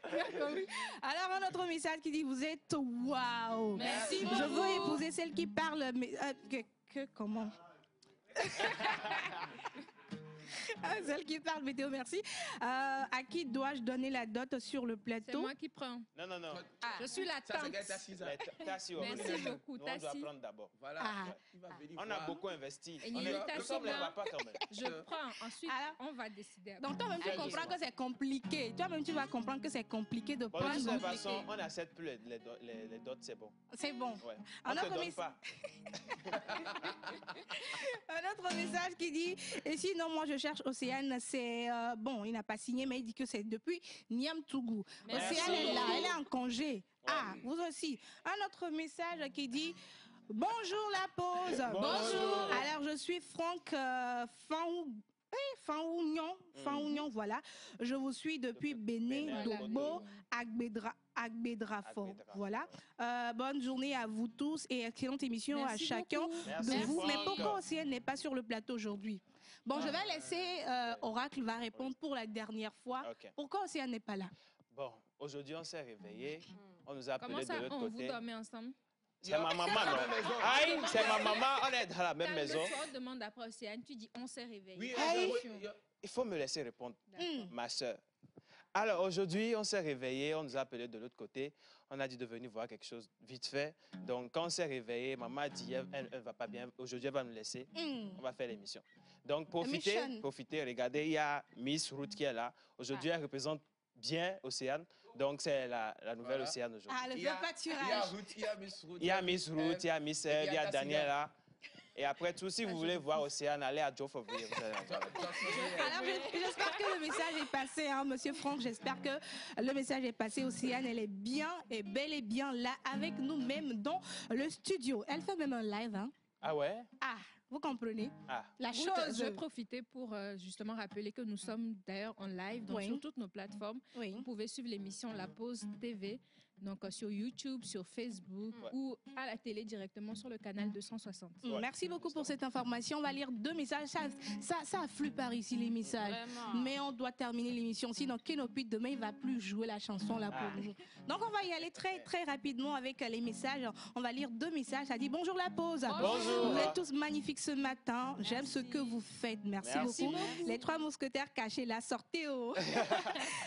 Tu as compris. Alors, un autre message qui dit vous êtes waouh. Merci Je beaucoup. veux épouser celle qui parle. Mais, comment? Celle qui parle météo, merci. À qui dois-je donner la dot sur le C'est plateau? moi qui prends. Non, non, non. Je suis la Ça, c'est tante. qu'elle t'a assise. Tassi, Merci beaucoup, Nous, on doit Tassi. prendre d'abord. Voilà. Ah. Il va venir On a voir. beaucoup investi. Et On il est est nous sommes les assis, papas quand même. Je prends. Ensuite, Alors, on va décider. Donc toi-même, tu comprends que c'est compliqué. Toi-même, tu vas comprendre que c'est compliqué de Bon, de prendre. toute façon, on n'accepte plus les dots, c'est bon. C'est bon. Ouais. Un On te autre donne message. pas. Un autre message qui dit et sinon moi je cherche Océane, c'est bon, il n'a pas signé mais il dit que c'est depuis Niamtougou. Merci. Océane est là, elle est en congé. Ah, vous aussi. Un autre message qui dit bonjour La Pause. Bonjour. Alors je suis Franck Faougnon, voilà. Je vous suis depuis Bénin, Bénin, Dogbo, Agbedrafo. Agbedrafo. Voilà. Bonne journée à vous tous et excellente émission Merci à chacun beaucoup. Merci, de vous. Franck. Mais pourquoi Océane n'est pas sur le plateau aujourd'hui? Bon, je vais laisser Oracle va répondre pour la dernière fois. Ok. Pourquoi Océane n'est pas là? Bon, aujourd'hui, on s'est réveillés. On nous a Comment appelés ça, de l'autre on vous côté. dormez ensemble? C'est ma maman, non? Aïe, c'est ma maman. On est dans la même maison. Le soir, on demande après Océane, tu dis on s'est réveillé. Oui, Hey. oui. Il faut me laisser répondre, Hmm. ma soeur. Alors aujourd'hui, on s'est réveillés, on nous a appelés de l'autre côté. On a dit de venir voir quelque chose vite fait. Donc quand on s'est réveillés, maman a dit elle va pas bien. Aujourd'hui, elle va nous laisser. On va faire l'émission. Donc Mission. profitez, regardez, il y a Miss Ruth qui est là. Aujourd'hui, elle représente bien Océane. Donc c'est la nouvelle Voilà. Océane aujourd'hui. Ah, le Il y a pâturage. Ruth, il y a Miss Ruth. Il y a Miss Ruth, il y a Miss Eve, il y a Tassia. Daniela. Et après tout, si vous voulez voir Océane, allez à Joe Favre. Alors, j'espère que le message est passé, hein, Monsieur Franck. J'espère que le message est passé. Océane, elle est bien et bel et bien là avec nous-mêmes dans le studio. Elle fait même un live. Hein. Ah ouais? Ah, Vous comprenez? La chose... Je vais profiter pour justement rappeler que nous sommes d'ailleurs en live donc sur toutes nos plateformes. Vous pouvez suivre l'émission La Pause TV, donc sur YouTube, sur Facebook ou à la télé directement sur le canal 260. Merci beaucoup pour cette information. On va lire 2 messages. Ça afflue par ici les messages. Vraiment. Mais on doit terminer l'émission. Sinon, Kenopi, demain, il ne va plus jouer la chanson là pour nous. Donc, on va y aller très rapidement avec les messages. On va lire 2 messages. Ça dit bonjour La Pause. Bonjour. Vous êtes tous magnifiques ce matin. J'aime ce que vous faites. Merci beaucoup. Les 3 mousquetaires cachés là, sortez au.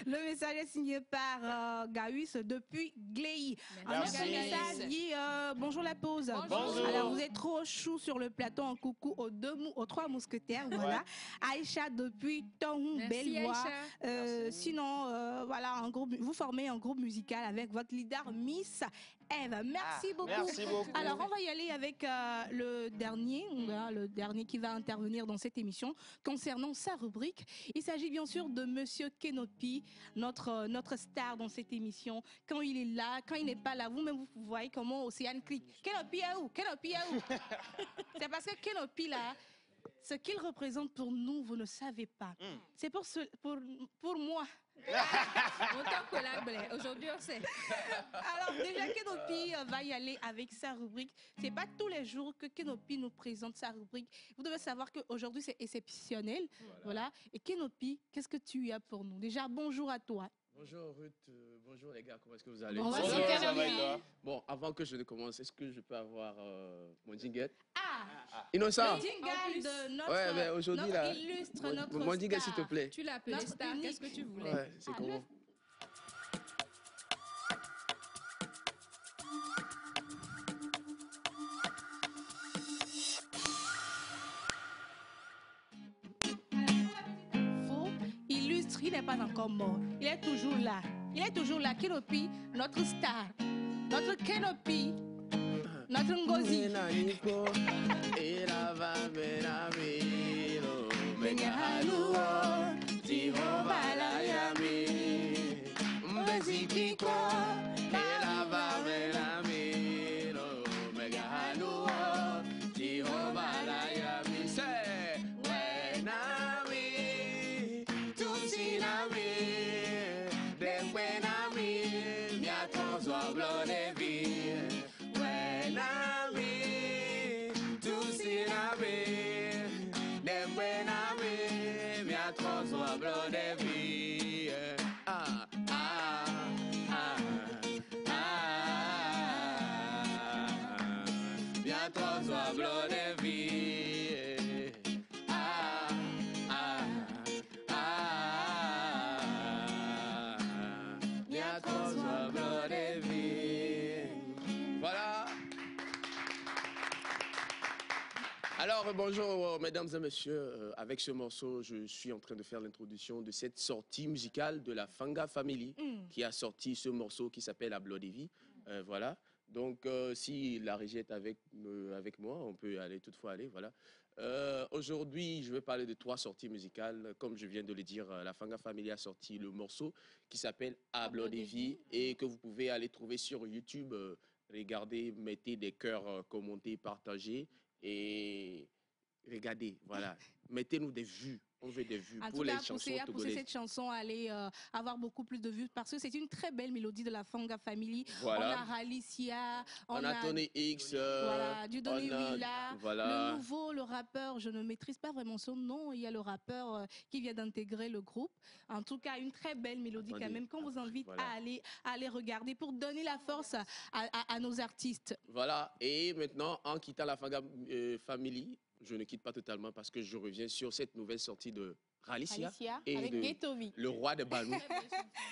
Le message est signé par Gaïus depuis Gléy. Un message dit bonjour La Pause. Bonjour. Alors, vous êtes trop chou sur le plateau. Un coucou aux 3 mousquetaires. Voilà. Aïcha depuis Tonhou, belle voix. Sinon, voilà, vous formez un groupe musical avec votre leader Miss Eve. Merci beaucoup. Merci beaucoup. Alors, on va y aller avec le dernier qui va intervenir dans cette émission concernant sa rubrique. Il s'agit bien sûr de Monsieur Kenopi, notre star dans cette émission. Quand il est là, quand il n'est pas là, vous-même vous voyez comment Océane crie. Kenopi est où? Kenopi est où? C'est parce que Kenopi là, ce qu'il représente pour nous, vous ne savez pas. C'est pour moi. Autant que la blague. Aujourd'hui, on sait. Alors, déjà, Kenopi va y aller avec sa rubrique. C'est pas tous les jours que Kenopi nous présente sa rubrique. Vous devez savoir qu'aujourd'hui, c'est exceptionnel. Voilà. Et Kenopi, qu'est-ce que tu as pour nous? Déjà, bonjour à toi. Bonjour Ruth, bonjour les gars, comment est-ce que vous allez? Bonjour, ça va et toi? Bon, avant que je ne commence, est-ce que je peux avoir mon jingle? Innocent! Le jingle de notre, ouais, mais aujourd'hui là, illustre, mon jingle s'il te plaît. Tu l'as appelé star, qu'est-ce que tu voulais? Ouais, c'est comment? Il n'est pas encore mort. Il est toujours là. Il est toujours là. Kenopi, notre star. Notre Kenopi. Notre Ngozi. Alors, bonjour mesdames et messieurs, avec ce morceau, je suis en train de faire l'introduction de cette sortie musicale de la Fanga Family qui a sorti ce morceau qui s'appelle À Blood et Vie. Voilà, donc si la régie est avec moi, on peut aller toutefois aller, voilà. Aujourd'hui, je vais parler de 3 sorties musicales. Comme je viens de le dire, la Fanga Family a sorti le morceau qui s'appelle À Blood et Vie et que vous pouvez aller trouver sur YouTube. Regardez, mettez des cœurs, commentez, partagez. Et regardez, voilà, mettez-nous des vues. On veut des vues pour les chansons togolaises. Pousser cette chanson à aller avoir beaucoup plus de vues parce que c'est une très belle mélodie de la Fanga Family. Voilà. On a Ralicia, on a Tony X, voilà, Dieudonné Willa, voilà. Le nouveau, le rappeur, je ne maîtrise pas vraiment son nom. Il y a le rappeur qui vient d'intégrer le groupe. En tout cas, une très belle mélodie quand même qu'on vous invite à aller regarder pour donner la force à nos artistes. Voilà, et maintenant, en quittant la Fanga Family, je ne quitte pas totalement parce que je reviens sur cette nouvelle sortie de Ralicia et avec Ghettovi. Le roi de Banou.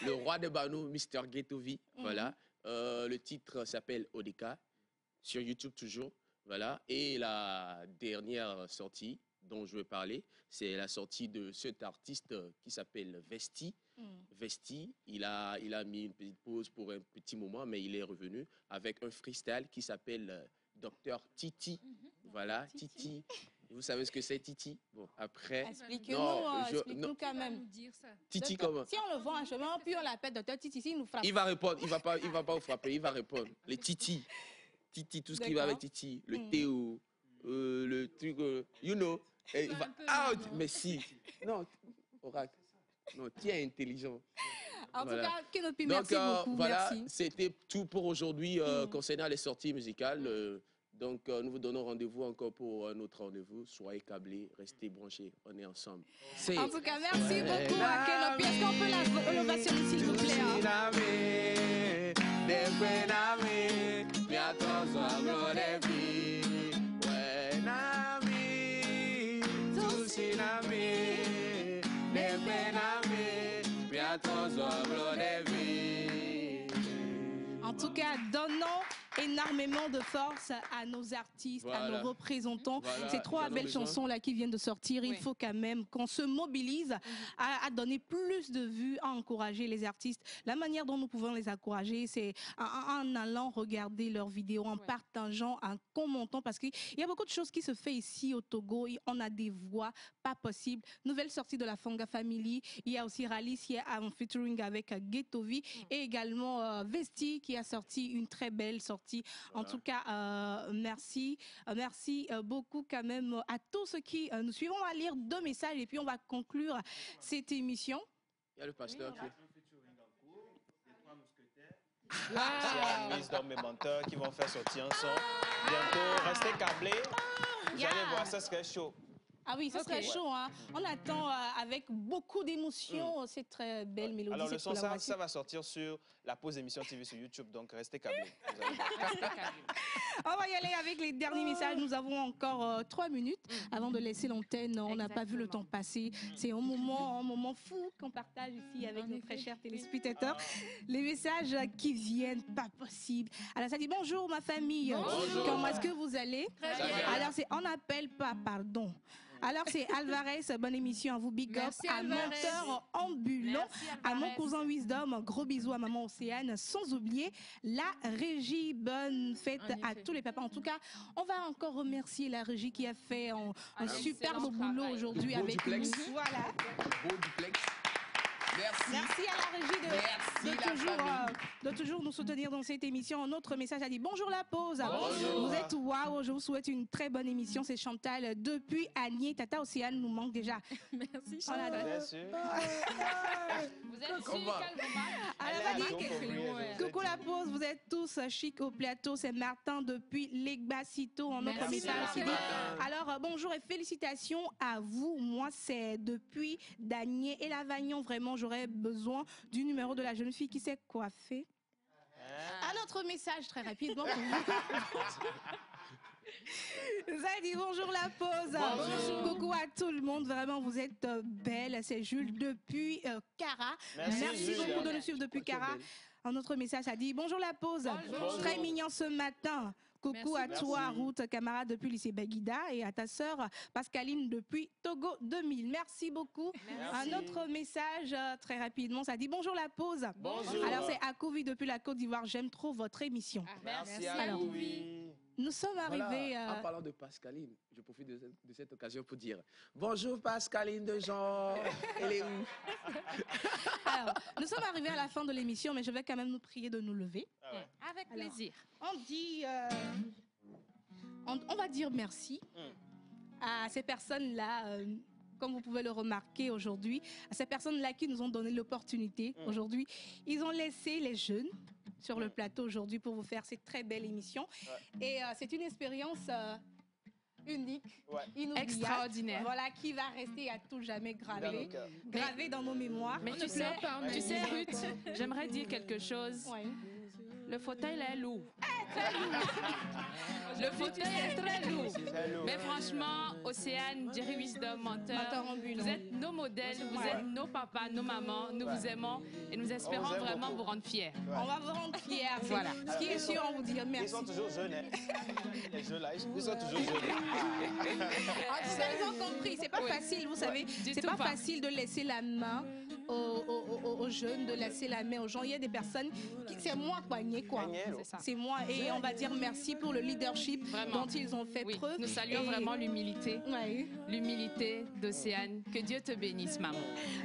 Le roi de Banou, Mr. Ghettovi. Voilà. Le titre s'appelle Odeka, sur YouTube toujours. Voilà. Et la dernière sortie dont je vais parler, c'est la sortie de cet artiste qui s'appelle Vesti. Vesti, il a mis une petite pause pour un petit moment, mais il est revenu avec un freestyle qui s'appelle Dr Titi. Voilà, Titi. Vous savez ce que c'est, Titi? Bon, après... Explique-nous quand même. Titi comment? Si on le voit en chemin, puis on l'appelle Dr Titi, il nous frappe. Il va répondre, il va pas vous frapper, il va répondre. Les Titi. Titi, tout ce qui va avec Titi. Le Théo, le truc, you know, et il va out. Mais si, non, Oracle, non, tu es intelligent. En Voilà. tout cas, Kenopi, merci beaucoup. Voilà, Merci. c'était tout pour aujourd'hui concernant les sorties musicales. Donc, nous vous donnons rendez-vous encore pour un autre rendez-vous. Soyez câblés, restez branchés, on est ensemble. En tout cas, merci beaucoup à Kenopi. Est-ce qu'on peut l'ovationner, s'il vous plaît? En tout cas, donnons énormément de force à nos artistes, à nos représentants. Ces trois belles chansons-là qui viennent de sortir, il faut quand même qu'on se mobilise à donner plus de vues, à encourager les artistes. La manière dont nous pouvons les encourager, c'est en allant regarder leurs vidéos, en partageant, en commentant, parce qu'il y a beaucoup de choses qui se font ici au Togo. On a des voix pas possibles. Nouvelle sortie de la Fanga Family. Il y a aussi Rally qui est en featuring avec Ghettovi et également Vesti qui a sorti une très belle sortie. En tout cas, merci. Merci beaucoup quand même à tous ceux qui nous suivent. On va lire 2 messages et puis on va conclure cette émission. Il y a le pasteur qui est... C'est Wisdom et Mentor qui vont faire sortir un son. Bientôt, restez câblés. Vous allez voir, ça serait chaud. Ah oui, ça serait chaud. Hein. On attend avec beaucoup d'émotion cette très belle mélodie. Alors, le son, ça va sortir sur la pause émission TV sur YouTube, donc restez câblés. On va y aller avec les derniers messages. Nous avons encore 3 minutes avant de laisser l'antenne. On n'a pas vu le temps passer. C'est un moment fou qu'on partage ici avec nos très chers téléspectateurs. Les messages qui viennent, pas possible. Alors, ça dit bonjour ma famille. Bonjour. Comment est-ce que vous allez? Très bien. Alors, c'est on n'appelle pas, pardon. Alors, c'est Alvarez, bonne émission à vous, big up, à Menteur ambulant, à mon cousin Wisdom, gros bisous à maman Océane, sans oublier la régie, bonne fête à tous les papas. En tout cas, on va encore remercier la régie qui a fait un superbe boulot aujourd'hui avec nous. Voilà. Beau duplex. Merci à la régie de toujours nous soutenir dans cette émission. Un autre message a dit bonjour la pause. Bonjour. Vous êtes waouh, je vous souhaite une très bonne émission. C'est Chantal depuis Agné. Tata Océane nous manque déjà. Merci Chantal. Vous êtes super. Coucou la pause, vous êtes tous chic au plateau. C'est Martin depuis Legbasito. Un autre message qui dit alors bonjour et félicitations à vous. Moi c'est depuis Dagné et Lavagnon. Vraiment j'aurais besoin du numéro de la jeune fille qui s'est coiffée. Un autre message très rapidement pour vous. Ça dit bonjour la pause. Bonjour. Coucou à tout le monde. Vraiment, vous êtes belle. C'est Jules depuis Cara. Merci beaucoup de nous suivre depuis Cara. Un autre message a dit bonjour la pause. Bonjour. Très mignon ce matin. Coucou à toi, Ruth, camarade depuis le lycée Baguida, et à ta sœur Pascaline depuis Togo 2000. Merci beaucoup. Merci. Un autre message très rapidement, ça dit bonjour la pause. Bonjour. Alors c'est Akouvi depuis la Côte d'Ivoire. J'aime trop votre émission. Merci Akouvi. Nous sommes arrivés... En parlant de Pascaline, je profite de cette occasion pour dire bonjour Pascaline de Jean. Elle est où? Alors, nous sommes arrivés à la fin de l'émission, mais je vais quand même nous prier de nous lever. Ah ouais. Avec plaisir. On dit... on va dire merci à ces personnes-là... comme vous pouvez le remarquer aujourd'hui, à ces personnes-là qui nous ont donné l'opportunité aujourd'hui. Ils ont laissé les jeunes sur le plateau aujourd'hui pour vous faire cette très belle émission. Ouais. Et c'est une expérience unique, inoubliable, extraordinaire. Voilà, qui va rester à tout jamais gravé dans nos mémoires. Mais tu sais, Ruth, j'aimerais dire quelque chose. Ouais. Le fauteuil est lourd. Très lourd. Le fauteuil est très lourd. Mais franchement, Océane, Jerry Wisdom, Menteur, vous êtes nos modèles, vous êtes nos papas, nos mamans. Nous vous aimons et nous espérons vraiment vous rendre fiers. On va vous rendre fiers. Voilà. Ce qui est sûr, on vous dit merci. Ils sont toujours jeunes. Hein. Les jeux là, ils sont toujours jeunes. En tout cas, ils ont compris. C'est pas facile, vous savez. C'est pas facile de laisser la main aux jeunes, de laisser la main aux gens. Il y a des personnes qui, c'est moi poigné quoi. C'est moi et on va dire merci pour le leadership dont ils ont fait preuve. Nous saluons vraiment l'humilité, l'humilité d'Océane. Que Dieu te bénisse, maman.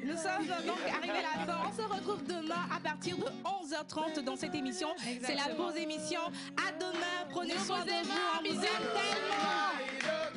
Nous sommes donc arrivés à la fin. On se retrouve demain à partir de 11h30 dans cette émission. C'est la pause émission. À demain. Prenez soin de vous. On vous aime tellement. yo,